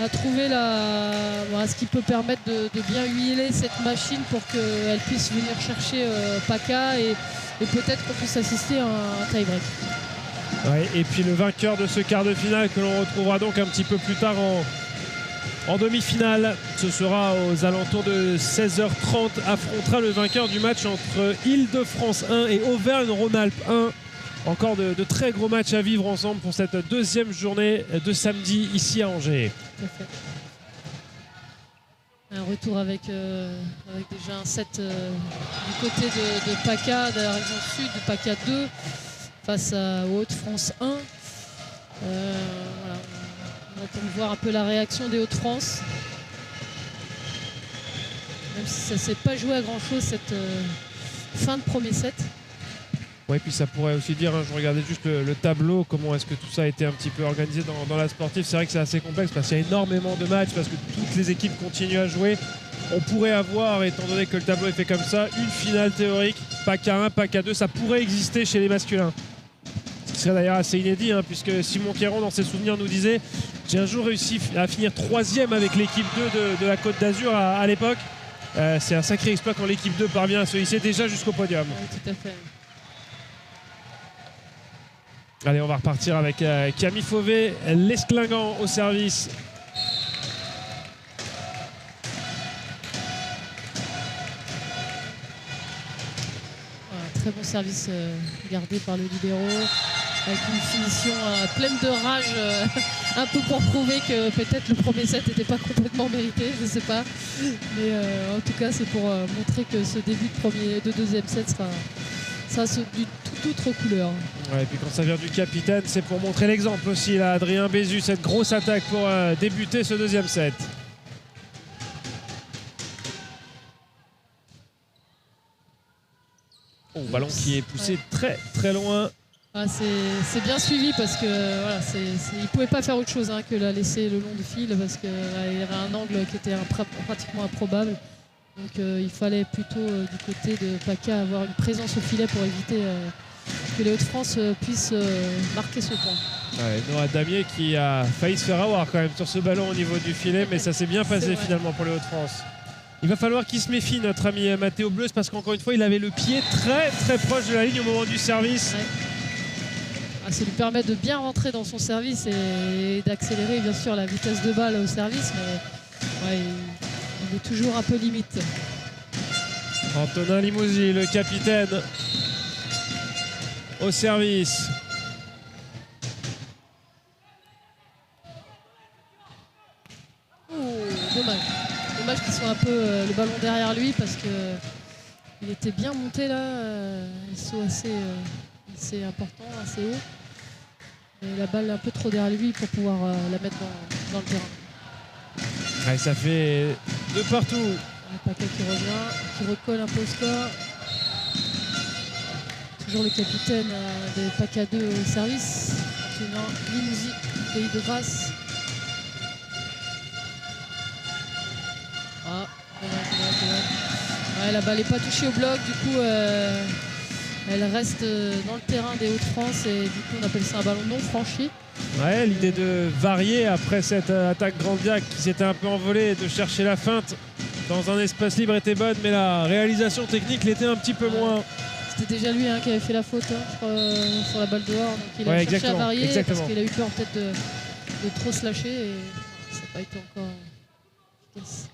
trouver ce qui peut permettre de bien huiler cette machine pour qu'elle puisse venir chercher PACA et peut-être qu'on puisse assister à un tie-break. Ouais, et puis le vainqueur de ce quart de finale que l'on retrouvera donc un petit peu plus tard en demi-finale, ce sera aux alentours de 16h30, affrontera le vainqueur du match entre Île-de-France 1 et Auvergne-Rhône-Alpes 1. Encore de très gros matchs à vivre ensemble pour cette deuxième journée de samedi ici à Angers. Tout à fait. Un retour avec déjà un set du côté de PACA, de la région sud, de PACA 2 face aux Hauts-de-France 1. Voilà. On attend de voir un peu la réaction des Hauts-de-France. Même si ça ne s'est pas joué à grand-chose cette fin de premier set. Oui, puis ça pourrait aussi dire, hein, je regardais juste le tableau, comment est-ce que tout ça a été un petit peu organisé dans la sportive. C'est vrai que c'est assez complexe parce qu'il y a énormément de matchs, parce que toutes les équipes continuent à jouer. On pourrait avoir, étant donné que le tableau est fait comme ça, une finale théorique, PACA 1, PACA 2, ça pourrait exister chez les masculins. Ce serait d'ailleurs assez inédit, hein, puisque Simon Quéron, dans ses souvenirs, nous disait « J'ai un jour réussi à finir 3e avec l'équipe 2 de la Côte d'Azur à l'époque. C'est un sacré exploit quand l'équipe 2 parvient à se hisser déjà jusqu'au podium. » Oui, tout à fait. Allez, on va repartir avec Camille Fauvet, l'Esclingant au service. Très bon service gardé par le libéro, avec une finition pleine de rage, un peu pour prouver que peut-être le premier set n'était pas complètement mérité, je ne sais pas. Mais en tout cas, c'est pour montrer que ce début de deuxième set sera d'une toute autre couleur. Ouais, et puis quand ça vient du capitaine, c'est pour montrer l'exemple aussi, là, Adrien Bézu, cette grosse attaque pour débuter ce deuxième set. Oh, ballon qui est poussé très loin Ah, c'est bien suivi parce que voilà, il ne pouvait pas faire autre chose que la laisser le long du fil parce qu'il y avait un angle qui était pratiquement improbable. Donc il fallait plutôt du côté de PACA avoir une présence au filet pour éviter que les Hauts-de-France puissent marquer ce point. Ouais, Noah Damier qui a failli se faire avoir quand même sur ce ballon au niveau du filet, mais ça s'est bien passé finalement pour les Hauts-de-France. Il va falloir qu'il se méfie, notre ami Matteo Bleus, parce qu'encore une fois, il avait le pied très très proche de la ligne au moment du service. Ouais. Ça lui permet de bien rentrer dans son service et d'accélérer bien sûr la vitesse de balle au service, mais ouais, il est toujours un peu limite. Antonin Limousi, le capitaine, au service. Oh, dommage qu'il soit un peu le ballon derrière lui parce qu'il était bien monté là, il saut assez important, assez haut. Et la balle un peu trop derrière lui pour pouvoir la mettre dans le terrain. Ouais, ça fait de partout. Paquet qui revient, qui recolle un peu au score. Toujours le capitaine des PACA 2 au service. Antonin Limousi, Pays de Grâce. Ah, ouais, la balle n'est pas touchée au bloc, du coup elle reste dans le terrain des Hauts-de-France et du coup on appelle ça un ballon non franchi. Ouais, l'idée de varier après cette attaque Grandiac qui s'était un peu envolée et de chercher la feinte dans un espace libre était bonne, mais la réalisation technique l'était un petit peu moins. C'était déjà lui qui avait fait la faute sur la balle dehors, donc il a cherché à varier parce qu'il a eu peur peut-être de trop se lâcher et ça n'a pas été encore efficace.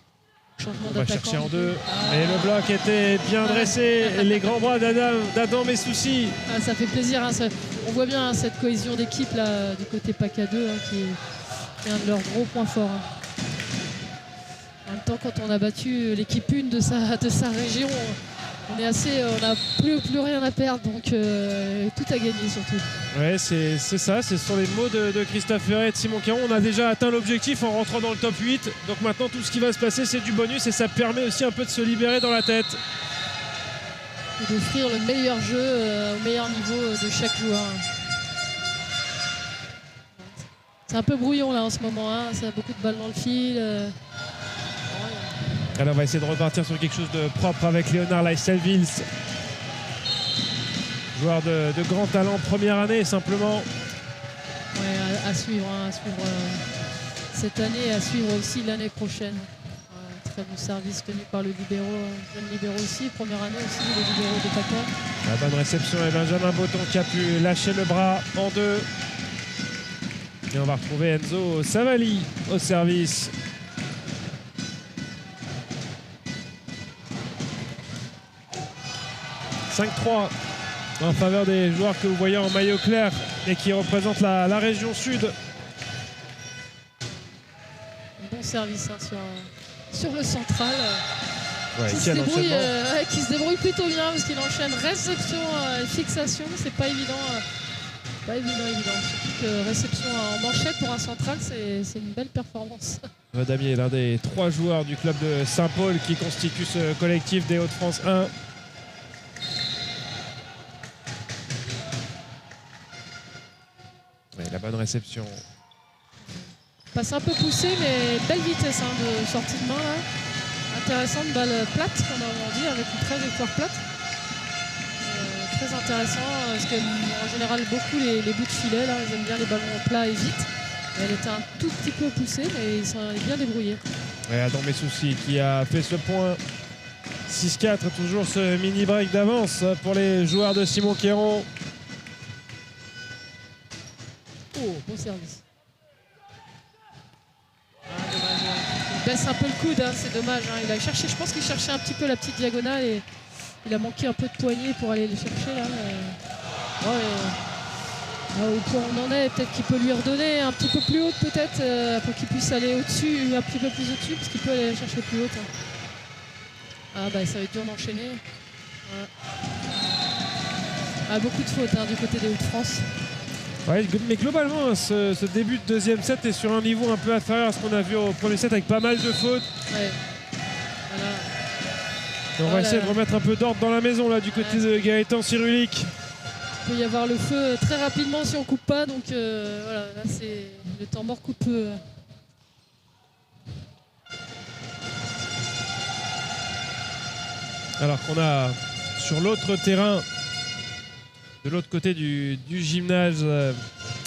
On va chercher en deux. Et le bloc était bien dressé. Les grands bras d'Adam Messouci. Ça fait plaisir. On voit bien cette cohésion d'équipe là du côté PACA 2 qui est un de leurs gros points forts. En même temps, quand on a battu l'équipe 1 de sa région, on n'a plus rien à perdre. Donc tout à gagner surtout. Ouais, c'est ça. Ce sont les mots de Christophe Ferret et de Simon Caron. On a déjà atteint l'objectif en rentrant dans le top 8. Donc maintenant, tout ce qui va se passer, c'est du bonus et ça permet aussi un peu de se libérer dans la tête. Et d'offrir le meilleur jeu au meilleur niveau de chaque joueur. C'est un peu brouillon là en ce moment. Ça a beaucoup de balles dans le fil. Alors on va essayer de repartir sur quelque chose de propre avec Léonard Leisselvils. Joueur de grand talent, première année simplement. Ouais, à suivre cette année et à suivre aussi l'année prochaine. Très bon service tenu par le libéro, jeune libéro aussi, première année aussi, le libéro de PACA. La bonne réception et Benjamin Botton qui a pu lâcher le bras en deux. Et on va retrouver Enzo Savali au service. 5-3 en faveur des joueurs que vous voyez en maillot clair et qui représentent la région sud. Bon service sur le central. Ouais, qui se débrouille plutôt bien parce qu'il enchaîne réception et fixation. C'est pas évident. Surtout que réception en manchette pour un central, c'est une belle performance. Damier est l'un des 3 joueurs du club de Saint-Paul qui constitue ce collectif des Hauts-de-France 1. La bonne réception. Passe un peu poussé, mais belle vitesse de sortie de main là. Intéressante, balle plate, comme on dit, avec une trajectoire plate. Très intéressant, parce qu'en général, beaucoup les bouts de filet, là, ils aiment bien les ballons plats et vite. Elle était un tout petit peu poussée, mais il s'en est bien débrouillé. Ouais, Adam Messouci qui a fait ce point. 6-4, toujours ce mini break d'avance pour les joueurs de Simon Caron. Oh, bon service. Dommage. Il baisse un peu le coude, c'est dommage. Il a cherché, je pense qu'il cherchait un petit peu la petite diagonale et il a manqué un peu de poignée pour aller le chercher là. Au point où on en est, peut-être qu'il peut lui redonner un petit peu plus haute peut-être pour qu'il puisse aller au-dessus, un petit peu plus au-dessus, parce qu'il peut aller chercher plus haute. Ça va être dur d'enchaîner. Beaucoup de fautes du côté des Hauts-de-France. Ouais, mais globalement, ce début de deuxième set est sur un niveau un peu inférieur à ce qu'on a vu au premier set avec pas mal de fautes. Ouais. Voilà. Et on va essayer de remettre un peu d'ordre dans la maison là du côté de Gaëtan Cyrulik. peut y avoir le feu très rapidement si on coupe pas. Donc voilà, là c'est le temps mort coupe. Alors qu'on a sur l'autre terrain, de l'autre côté du gymnase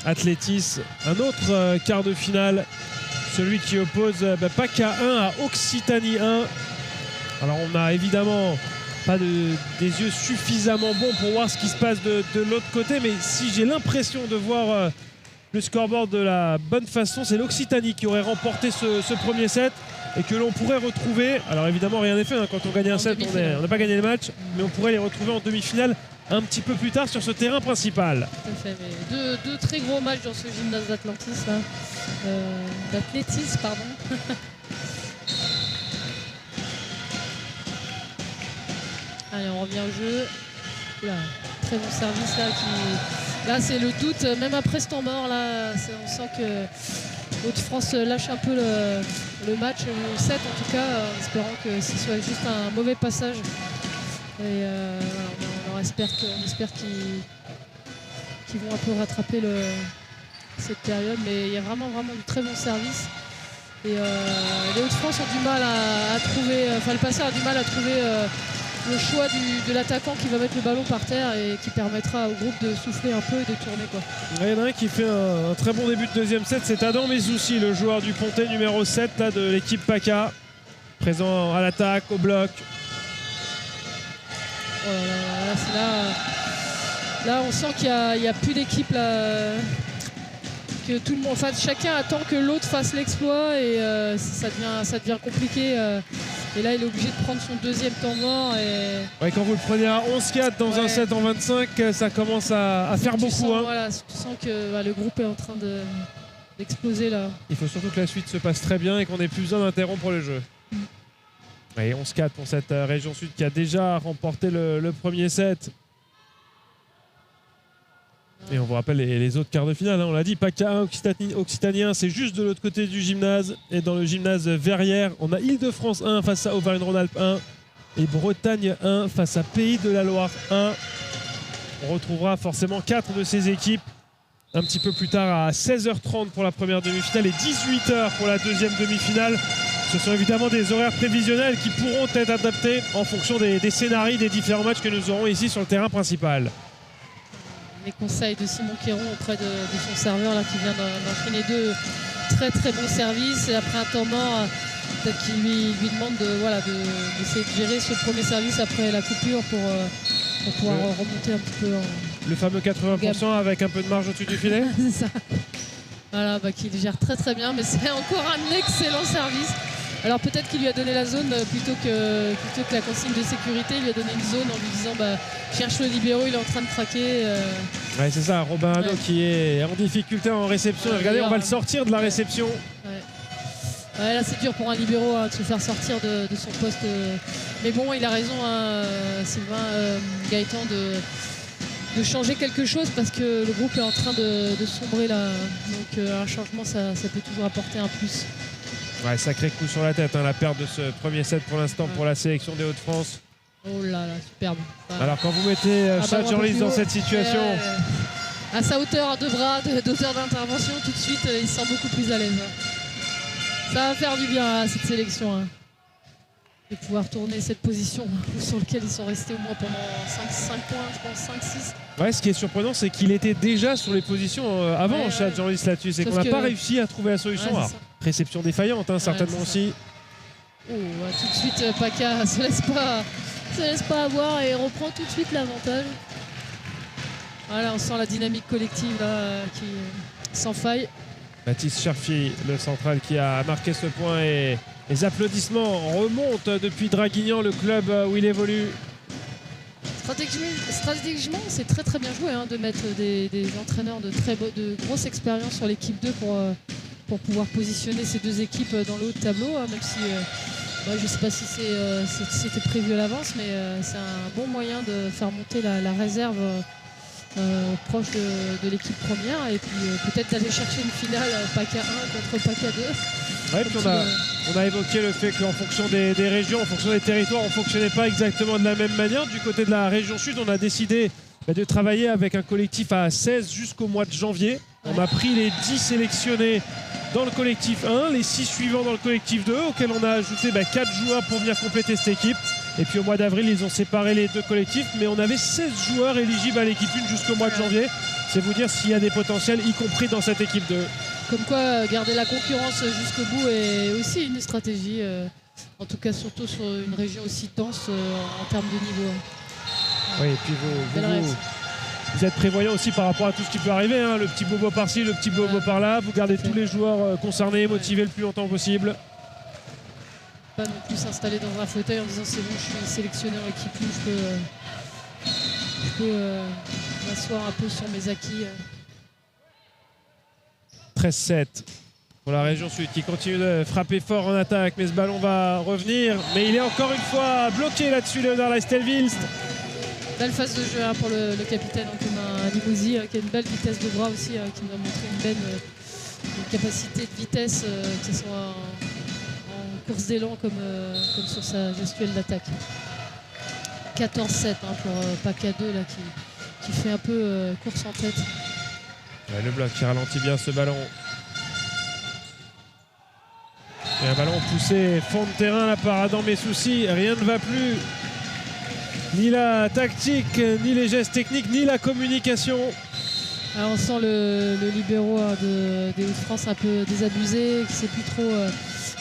Athlétis, un autre quart de finale, celui qui oppose PACA 1 à Occitanie 1. Alors on n'a évidemment pas des yeux suffisamment bons pour voir ce qui se passe de l'autre côté, mais si j'ai l'impression de voir le scoreboard de la bonne façon, c'est l'Occitanie qui aurait remporté ce premier set et que l'on pourrait retrouver. Alors évidemment rien n'est fait, hein, quand on gagne un set on n'a pas gagné le match, mais on pourrait les retrouver en demi-finale un petit peu plus tard sur ce terrain principal. Tout à fait, mais deux très gros matchs dans ce gymnase d'Atlantis là. D'Athlétis, pardon. Allez, on revient au jeu. Là, très bon service là là c'est le doute, même après ce temps mort là, on sent que Hauts-de-France lâche un peu le match, le set en tout cas, en espérant que ce soit juste un mauvais passage. Et voilà, on espère qu'ils vont un peu rattraper cette période, mais il y a vraiment du très bon service. Et les Hauts-de-France ont du mal à trouver, le passeur a du mal à trouver le choix de l'attaquant qui va mettre le ballon par terre et qui permettra au groupe de souffler un peu et de tourner, quoi. Il y en a un qui fait un très bon début de deuxième set, c'est Adam Messoussi, le joueur du Pontet numéro 7 là, de l'équipe PACA, présent à l'attaque, au bloc. Oh là, on sent qu'il n'y a plus d'équipe là, que tout le monde, chacun attend que l'autre fasse l'exploit et ça devient compliqué. Et là, il est obligé de prendre son deuxième temps mort. Ouais, quand vous le prenez à 11-4 dans un set en 25, ça commence à faire beaucoup. Sens, voilà, tu sens que le groupe est en train d'exploser là. Il faut surtout que la suite se passe très bien et qu'on n'ait plus besoin d'interrompre le jeu. Et 11-4 pour cette région sud qui a déjà remporté le premier set. Et on vous rappelle les autres quarts de finale, hein, on l'a dit, PACA 1, Occitanien, c'est juste de l'autre côté du gymnase. Et dans le gymnase Verrières, on a Île-de-France 1 face à Auvergne-Rhône-Alpes 1 et Bretagne 1 face à Pays de la Loire 1. On retrouvera forcément 4 de ces équipes un petit peu plus tard à 16h30 pour la première demi-finale et 18h pour la deuxième demi-finale. Ce sont évidemment des horaires prévisionnels qui pourront être adaptés en fonction des scénarios des différents matchs que nous aurons ici sur le terrain principal. Les conseils de Simon Quéron auprès de son serveur là, qui vient d'enchaîner deux très bons services, et après un temps mort peut-être qu'il lui demande d'essayer de gérer ce premier service après la coupure pour pouvoir remonter un petit peu le fameux 80% avec un peu de marge au-dessus du filet. C'est ça. Voilà, qu'il gère très bien, mais c'est encore un excellent service. Alors peut-être qu'il lui a donné la zone plutôt que la consigne de sécurité. Il lui a donné une zone en lui disant cherche le libéro, il est en train de craquer. Ouais, c'est ça, Robin Hanot qui est en difficulté en réception. Regardez, on va le sortir de la réception. Ouais, là c'est dur pour un libéro de se faire sortir de son poste. Mais bon, il a raison, Sylvain Gaëtan, de changer quelque chose parce que le groupe est en train de sombrer là. Donc un changement, ça peut toujours apporter un plus. Ouais, sacré coup sur la tête, la perte de ce premier set pour l'instant pour la sélection des Hauts-de-France. Oh là là, superbe. Alors quand vous mettez Chad Jean-Lys dans cette situation... à sa hauteur de bras, d'auteur d'intervention, tout de suite, il se sent beaucoup plus à l'aise. Ça va faire du bien à cette sélection. De pouvoir tourner cette position sur laquelle ils sont restés au moins pendant 5 points, je pense, 5-6. Ouais, ce qui est surprenant, c'est qu'il était déjà sur les positions avant Chad Jean-Lys là-dessus. C'est qu'on n'a pas réussi à trouver la solution. Réception défaillante, certainement aussi. Oh, tout de suite, PACA se laisse pas avoir et reprend tout de suite l'avantage. Voilà, on sent la dynamique collective là, qui sans faille. Baptiste Cherfi, le central qui a marqué ce point, et les applaudissements remontent depuis Draguignan, le club où il évolue. Stratégiquement, c'est très bien joué de mettre des entraîneurs de grosse expérience sur l'équipe 2 pour pouvoir positionner ces deux équipes dans le haut de tableau, même si je ne sais pas si c'était prévu à l'avance, mais c'est un bon moyen de faire monter la réserve proche de l'équipe première et puis peut-être d'aller chercher une finale PACA 1 contre PACA 2. Ouais, puis on a évoqué le fait qu'en fonction des régions, en fonction des territoires, on ne fonctionnait pas exactement de la même manière. Du côté de la région sud, on a décidé de travailler avec un collectif à 16 jusqu'au mois de janvier. On a pris les 10 sélectionnés dans le collectif 1, les 6 suivants dans le collectif 2, auquel on a ajouté 4 joueurs pour venir compléter cette équipe. Et puis au mois d'avril, ils ont séparé les 2 collectifs, mais on avait 16 joueurs éligibles à l'équipe 1 jusqu'au mois de janvier. C'est vous dire s'il y a des potentiels, y compris dans cette équipe 2. Comme quoi, garder la concurrence jusqu'au bout est aussi une stratégie, en tout cas surtout sur une région aussi dense en termes de niveau. Oui, et puis vous êtes prévoyant aussi par rapport à tout ce qui peut arriver, hein. Le petit bobo par-ci, le petit bobo par-là. Vous gardez tous les joueurs concernés, motivés le plus longtemps possible. Pas non plus s'installer dans un fauteuil en disant c'est bon, je suis sélectionné en équipe 1, je peux m'asseoir un peu sur mes acquis. 13-7 pour la région sud qui continue de frapper fort en attaque, mais ce ballon va revenir. Mais il est encore une fois bloqué là-dessus, Léonard Leistelwilst. Belle phase de jeu pour le capitaine Thomas Limousi, qui a une belle vitesse de bras aussi, qui nous a montré une belle capacité de vitesse, que ce soit en course d'élan comme sur sa gestuelle d'attaque. 14-7 pour Pacadeux là, qui fait un peu course en tête. Ouais, le bloc qui ralentit bien ce ballon. Et un ballon poussé fond de terrain là par Adam Messouci. Rien ne va plus. Ni la tactique, ni les gestes techniques, ni la communication. Alors on sent le libéro des Hauts-de-France un peu désabusé, qui sait plus trop,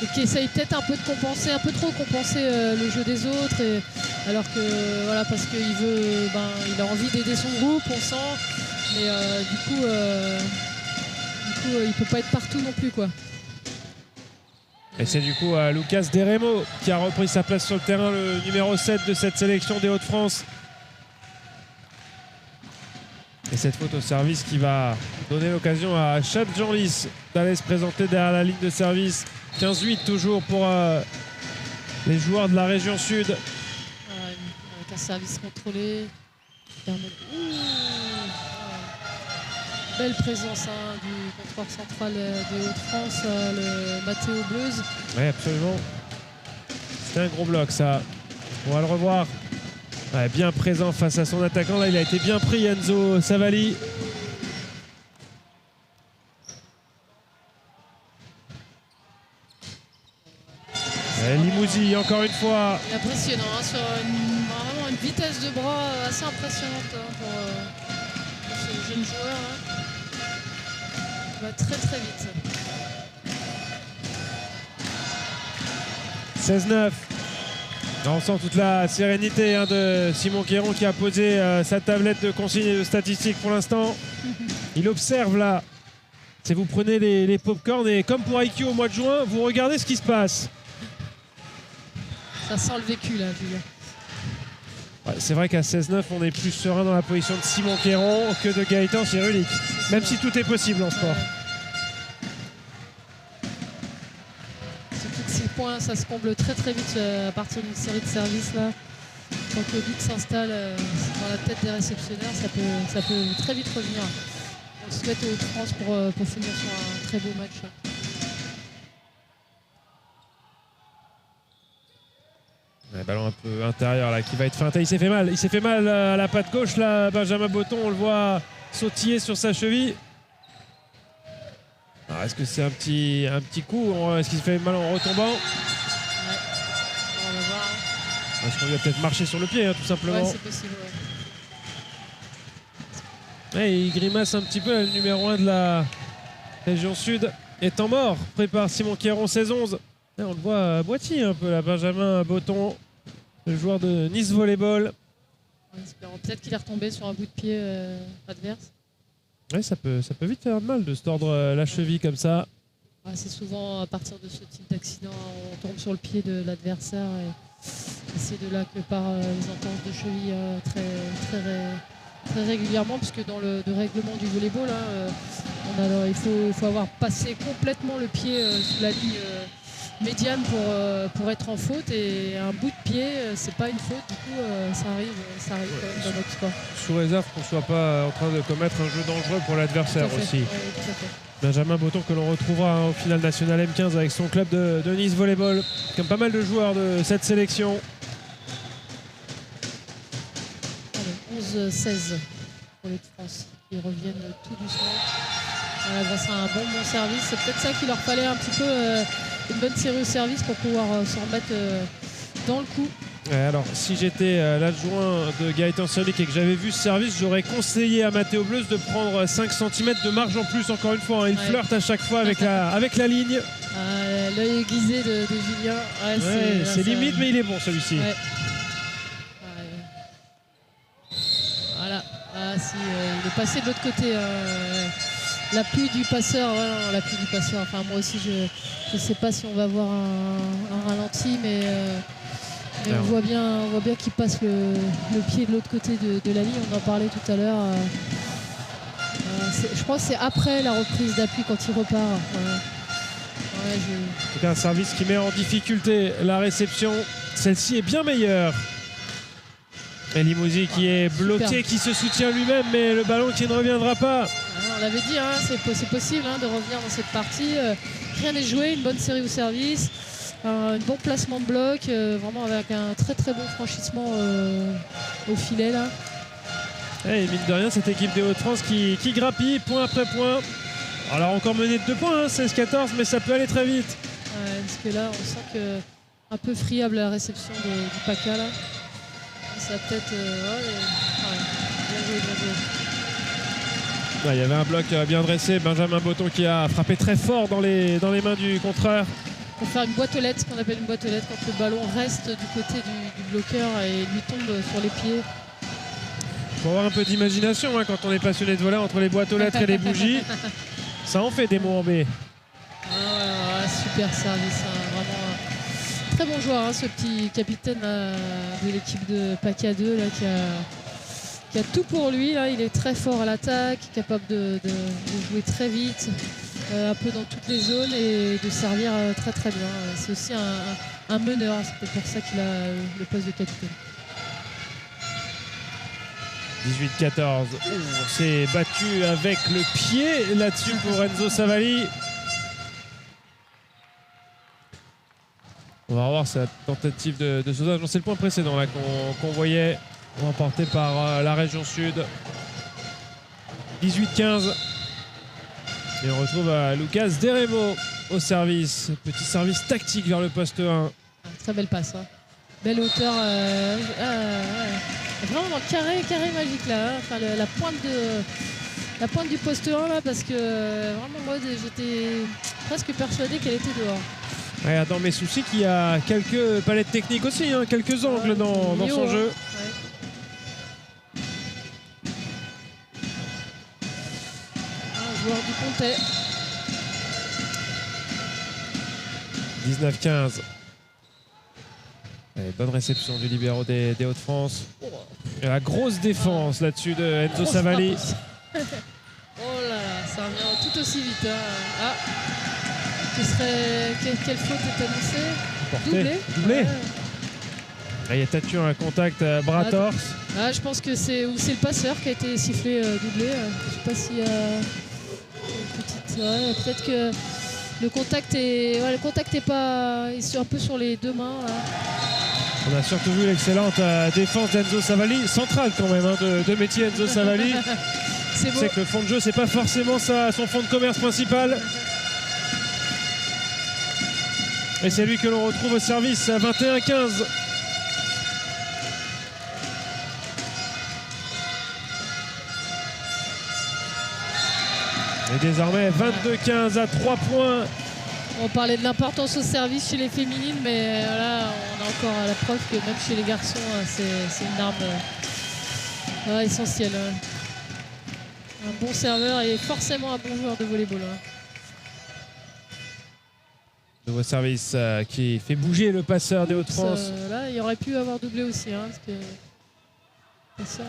et qui essaye peut-être un peu de compenser, un peu trop compenser le jeu des autres, alors que voilà, parce qu'il veut, il a envie d'aider son groupe, on sent, mais du coup il peut pas être partout non plus quoi. Et c'est du coup à Lucas Deremo qui a repris sa place sur le terrain, le numéro 7 de cette sélection des Hauts-de-France. Et cette faute au service qui va donner l'occasion à Chad Jeanlis d'aller se présenter derrière la ligne de service. 15-8 toujours pour les joueurs de la région sud. Avec un service contrôlé. Belle présence du comptoir central des Hauts-de-France, le Mathéo Bleuze. Oui, absolument. C'est un gros bloc ça. On va le revoir. Ouais, bien présent face à son attaquant. Là, il a été bien pris, Enzo Savali. Limousi, encore une fois. Impressionnant, sur vraiment une vitesse de bras assez impressionnante pour ce jeune joueur. Il va très très vite. 16-9. On sent toute la sérénité de Simon Quéron qui a posé sa tablette de consignes et de statistiques pour l'instant. Il observe là. C'est vous prenez les pop-corn et comme pour IQ au mois de juin, vous regardez ce qui se passe. Ça sent le vécu là, Julien. Ouais, c'est vrai qu'à 16-9, on est plus serein dans la position de Simon Quéron que de Gaëtan Cyrulik. Même si tout est possible en sport. Surtout que ces points, ça se comble très très vite à partir d'une série de services là. Quand le but s'installe dans la tête des réceptionnaires, ça peut très vite revenir. On le souhaite aux Hauts-de-France pour finir sur un très beau match. Un ballon un peu intérieur là qui va être feinté. Il s'est fait mal à la patte gauche là. Benjamin Botton, on le voit sautiller sur sa cheville. Alors, est-ce que c'est un petit coup? Est-ce qu'il se fait mal en retombant? Ouais. On va voir. Est-ce qu'on lui a peut-être marché sur le pied tout simplement? Ouais, c'est possible. Ouais, il grimace un petit peu. Le numéro 1 de la région sud étant mort. Prépare Simon Quéron 16-11. On le voit boitiller un peu là, Benjamin Botton, le joueur de Nice Volleyball. Peut-être qu'il est retombé sur un bout de pied adverse. Oui, ça peut vite faire mal de se tordre la cheville comme ça. Ouais, c'est souvent à partir de ce type d'accident, on tombe sur le pied de l'adversaire et c'est de là que part les entorses de cheville très régulièrement, puisque dans le règlement du volleyball, il faut avoir passé complètement le pied sous la ligne médiane pour être en faute, et un bout de pied c'est pas une faute, du coup ça arrive quand même dans notre sport. Sous réserve qu'on ne soit pas en train de commettre un jeu dangereux pour l'adversaire aussi. Oui, tout à fait. Benjamin Botton que l'on retrouvera au final national M15 avec son club de Nice Volleyball, comme pas mal de joueurs de cette sélection. Allez, 11-16. pour les France qui reviennent tout doucement. Voilà, grâce à un bon service. C'est peut-être ça qu'il leur fallait un petit peu, une bonne série au service pour pouvoir se remettre dans le coup. Ouais, alors, si j'étais l'adjoint de Gaëtan Solik et que j'avais vu ce service, j'aurais conseillé à Matteo Bleus de prendre 5 cm de marge en plus, encore une fois. Hein. Il flirte à chaque fois avec la ligne. L'œil aiguisé de Julien. C'est limite, mais il est bon celui-ci. Ouais. Voilà. Il est passé de l'autre côté. L'appui du passeur. L'appui du passeur. Enfin, moi aussi, je ne sais pas si on va avoir un ralenti, mais on voit bien qu'il passe le pied de l'autre côté de la ligne. On en parlait tout à l'heure. Je crois que c'est après la reprise d'appui quand il repart. En tout cas, un service qui met en difficulté la réception. Celle-ci est bien meilleure. Et Limousin qui est bloqué, super. Qui se soutient lui-même, mais le ballon qui ne reviendra pas. On l'avait dit, c'est possible de revenir dans cette partie. Rien n'est joué, une bonne série au service. Un bon placement de bloc, vraiment avec un très très bon franchissement au filet là. Et mine de rien, cette équipe des Hauts-de-France qui grappille point après point. Alors encore mené de 2 points, 16-14, mais ça peut aller très vite. Parce que là, on sent que un peu friable la réception du PACA là. Ça peut-être. Bien joué. Il y avait un bloc bien dressé. Benjamin Botton qui a frappé très fort dans les mains du contreur. Pour faire une boîte aux lettres, ce qu'on appelle une boîte aux lettres, quand le ballon reste du côté du bloqueur et lui tombe sur les pieds. Il faut avoir un peu d'imagination quand on est passionné de volley entre les boîtes aux lettres et les bougies. Ça en fait des mots en B. Super service, vraiment très bon joueur, ce petit capitaine de l'équipe de PACA 2 là, qui a tout pour lui. Là. Il est très fort à l'attaque, capable de jouer très vite, un peu dans toutes les zones et de servir très très bien. C'est aussi un meneur, c'est peut-être pour ça qu'il a le poste de capitaine. 18-14, on s'est battu avec le pied là-dessus pour Enzo Savali. On va revoir sa tentative de sauvetage. C'est le point précédent là qu'on voyait remporté par la région sud. 18-15. Et on retrouve Lucas Deremo au service. Petit service tactique vers le poste 1. Très belle passe. Belle hauteur. Vraiment dans le carré magique là. Enfin, la pointe du poste 1 là, parce que vraiment moi j'étais presque persuadé qu'elle était dehors. Ouais, dans mes soucis qu'il y a quelques palettes techniques aussi, quelques angles dans son jeu. Un joueur du Comté. 19-15. Allez, bonne réception du libéro des Hauts-de-France. Et la grosse défense là-dessus de Enzo Savali. Oh là là, ça revient tout aussi vite. Quelle faute est annoncée? Doublé. Il y a peut-être eu un contact bras torse. Je pense que c'est le passeur qui a été sifflé doublé. Je sais pas s'il y a une petite. Peut-être que le contact est pas. Il est un peu sur les deux mains. Là. On a surtout vu l'excellente défense d'Enzo Savali, centrale quand même de métier Enzo Savali. C'est que le fond de jeu, c'est pas forcément son fond de commerce principal. Et c'est lui que l'on retrouve au service à 21-15. Et désormais 22-15 à 3 points. On parlait de l'importance au service chez les féminines, mais là on a encore la preuve que même chez les garçons c'est une arme essentielle. Un bon serveur et forcément un bon joueur de volleyball. Nouveau service qui fait bouger le passeur des Hauts-de-France. Là il aurait pu avoir doublé aussi, parce que le passeur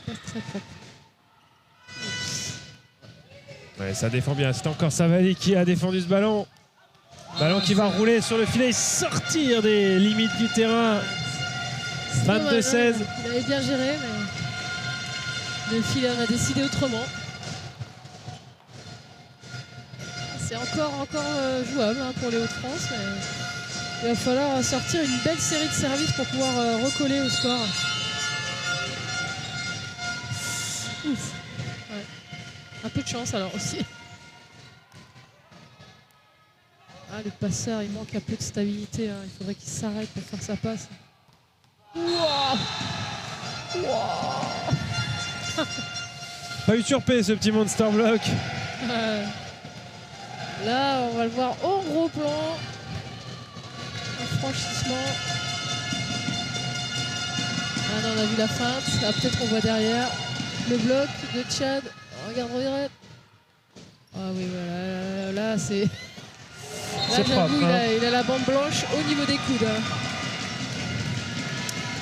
c'est pas très propre. Ouais, ça défend bien. C'est encore Savali qui a défendu ce ballon. Ballon qui va rouler sur le filet et sortir des limites du terrain. 22-16. Il avait bien géré, mais le filet en a décidé autrement. C'est encore jouable pour les Hauts-de-France. Il va falloir sortir une belle série de services pour pouvoir recoller au score. Ouf. Ouais. Un peu de chance alors aussi. Ah, le passeur, il manque un peu de stabilité. Hein. Il faudrait qu'il s'arrête pour faire sa passe. Wow. Wow. Pas eu surpris ce petit monster block. Là, on va le voir en gros plan. Un franchissement. Ah non, on a vu la feinte. Là, peut-être qu'on voit derrière. Le bloc de Tchad. Regarde. Ah oui, voilà. Là, c'est... Là, j'avoue, hein. il a la bande blanche au niveau des coudes. Hein.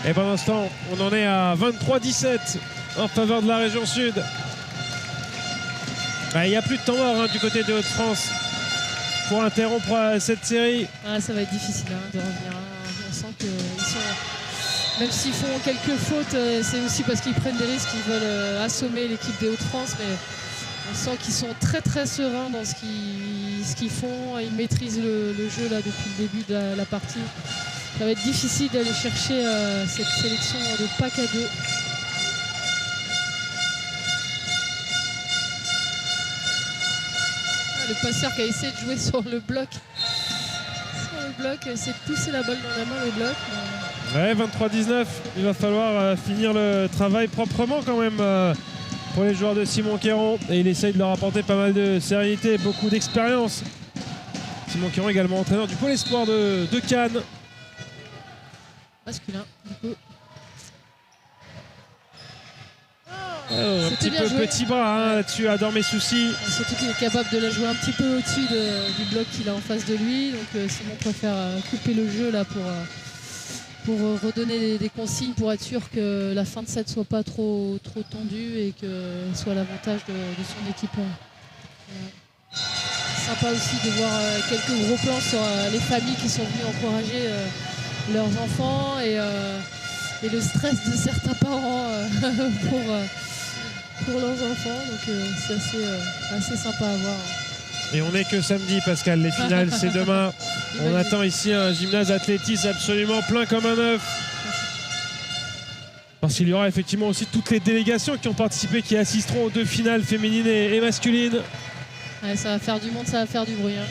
Et pendant ce temps, on en est à 23-17 en faveur de la région sud. Il n'y a plus de temps mort hein, du côté de Hauts-de-France pour interrompre cette série. Ah, ça va être difficile hein, de revenir. Hein. On sent qu'ils sont... Même s'ils font quelques fautes, c'est aussi parce qu'ils prennent des risques, ils veulent assommer l'équipe des Hauts-de-France. Mais on sent qu'ils sont très très sereins dans ce qu'ils font. Ils maîtrisent le jeu là, depuis le début de la partie. Ça va être difficile d'aller chercher cette sélection de pack à 2. Le passeur qui a essayé de jouer sur le bloc. C'est de pousser la balle dans la main, le bloc. Ouais, 23-19. Il va falloir finir le travail proprement quand même pour les joueurs de Simon Quéron. Et il essaye de leur apporter pas mal de sérénité, beaucoup d'expérience. Simon Quéron également entraîneur du pôle espoir de Cannes. Masculin, du coup. Un petit peu joué. Petit bras hein, là-dessus à Dormé Souci. Surtout qu'il est capable de la jouer un petit peu au-dessus du bloc qu'il a en face de lui. Donc Simon préfère couper le jeu là pour redonner des consignes pour être sûr que la fin de set soit pas trop tendue et qu'elle soit à l'avantage de son équipe. Voilà. Sympa aussi de voir quelques gros plans sur les familles qui sont venues encourager leurs enfants et le stress de certains parents pour leurs enfants. Donc c'est assez sympa à voir. Et on n'est que samedi, Pascal. Les finales, c'est demain. On attend ici un gymnase athlétisme absolument plein comme un œuf. Parce qu'il y aura effectivement aussi toutes les délégations qui ont participé, qui assisteront aux 2 finales féminines et masculines. Ouais, ça va faire du monde, ça va faire du bruit. Hein.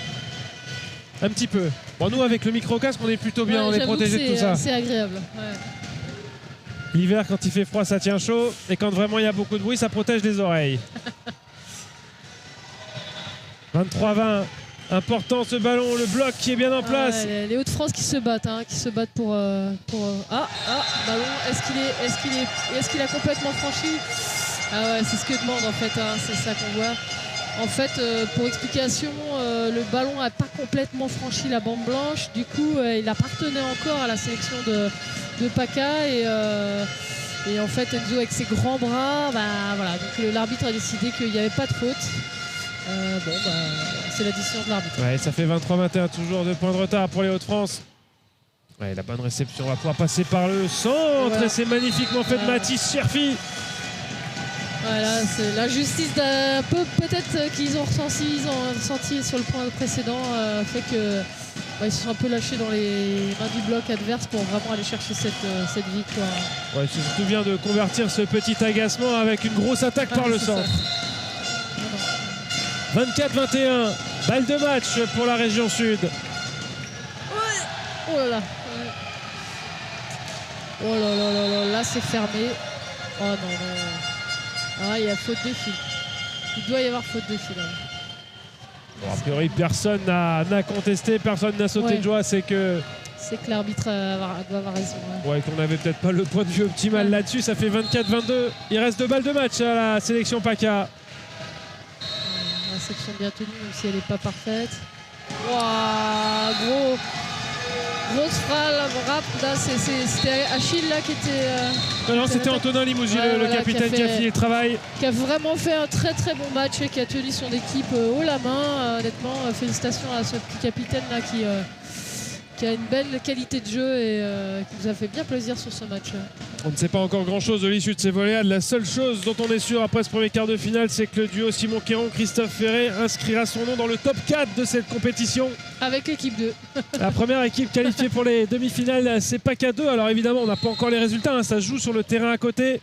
Un petit peu. Bon, nous, avec le micro-casque, on est plutôt bien, on est protégé de tout ça. C'est agréable. Ouais. L'hiver, quand il fait froid, ça tient chaud. Et quand vraiment il y a beaucoup de bruit, ça protège les oreilles. 23-20. Important ce ballon, le bloc qui est bien en place. Ouais, les Hauts-de-France qui se battent pour ballon. Est-ce qu'il a complètement franchi? Ah ouais, c'est ce que demande en fait. Hein, c'est ça qu'on voit. En fait, pour explication, le ballon n'a pas complètement franchi la bande blanche. Du coup, il appartenait encore à la sélection de Paca. Et en fait, Enzo, avec ses grands bras, voilà. Donc l'arbitre a décidé qu'il n'y avait pas de faute. C'est la décision de l'arbitre. Ouais, ça fait 23-21, toujours 2 points de retard pour les Hauts-de-France. Ouais, la bonne réception, on va pouvoir passer par le centre. Voilà. Et c'est magnifiquement fait de Mathis Cherfi. Voilà, c'est l'injustice d'un peu peut-être qu'ils ont ressenti sur le point précédent fait que ils se sont un peu lâchés dans les mains du bloc adverse pour vraiment aller chercher cette victoire. Ouais, il se souvient de convertir ce petit agacement avec une grosse attaque par le centre. 24-21, balle de match pour la région sud. Ouais. Oh là là. Ouais. Oh là, c'est fermé. Oh non. Ah, il y a faute de fil. Il doit y avoir faute de fil. Bon, a priori, personne n'a contesté, personne n'a sauté de joie. C'est que l'arbitre doit avoir raison. Ouais, qu'on n'avait peut-être pas le point de vue optimal là-dessus. Ça fait 24-22. Il reste 2 balles de match à la sélection PACA. La section bien tenue, même si elle n'est pas parfaite. Waouh, grosse frappe. Là, c'était Achille là qui était. Non, c'était Antonin Limousin, le capitaine qui a fini le travail. Qui a vraiment fait un très très bon match et qui a tenu son équipe haut la main. Honnêtement, félicitations à ce petit capitaine là qui a une belle qualité de jeu et qui nous a fait bien plaisir sur ce match. On ne sait pas encore grand-chose de l'issue de ces volleyades. La seule chose dont on est sûr après ce premier quart de finale, c'est que le duo Simon Quéron-Christophe Ferré inscrira son nom dans le top 4 de cette compétition. Avec l'équipe 2. La première équipe qualifiée pour les demi-finales, c'est PACA 2. Alors évidemment, on n'a pas encore les résultats, hein, ça se joue sur le terrain à côté.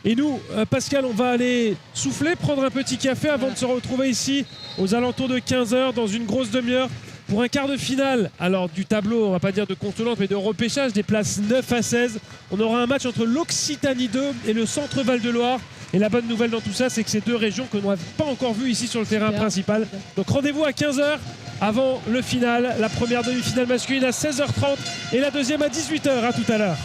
Et nous, Pascal, on va aller souffler, prendre un petit café avant de se retrouver ici aux alentours de 15h dans une grosse demi-heure pour un quart de finale. Alors du tableau, on va pas dire de consolante, mais de repêchage des places 9 à 16. On aura un match entre l'Occitanie 2 et le Centre Val-de-Loire. Et la bonne nouvelle dans tout ça, c'est que c'est deux régions que l'on n'a pas encore vues ici sur le terrain principal. Donc rendez-vous à 15h avant le final. La première demi-finale masculine à 16h30 et la deuxième à 18h. À tout à l'heure.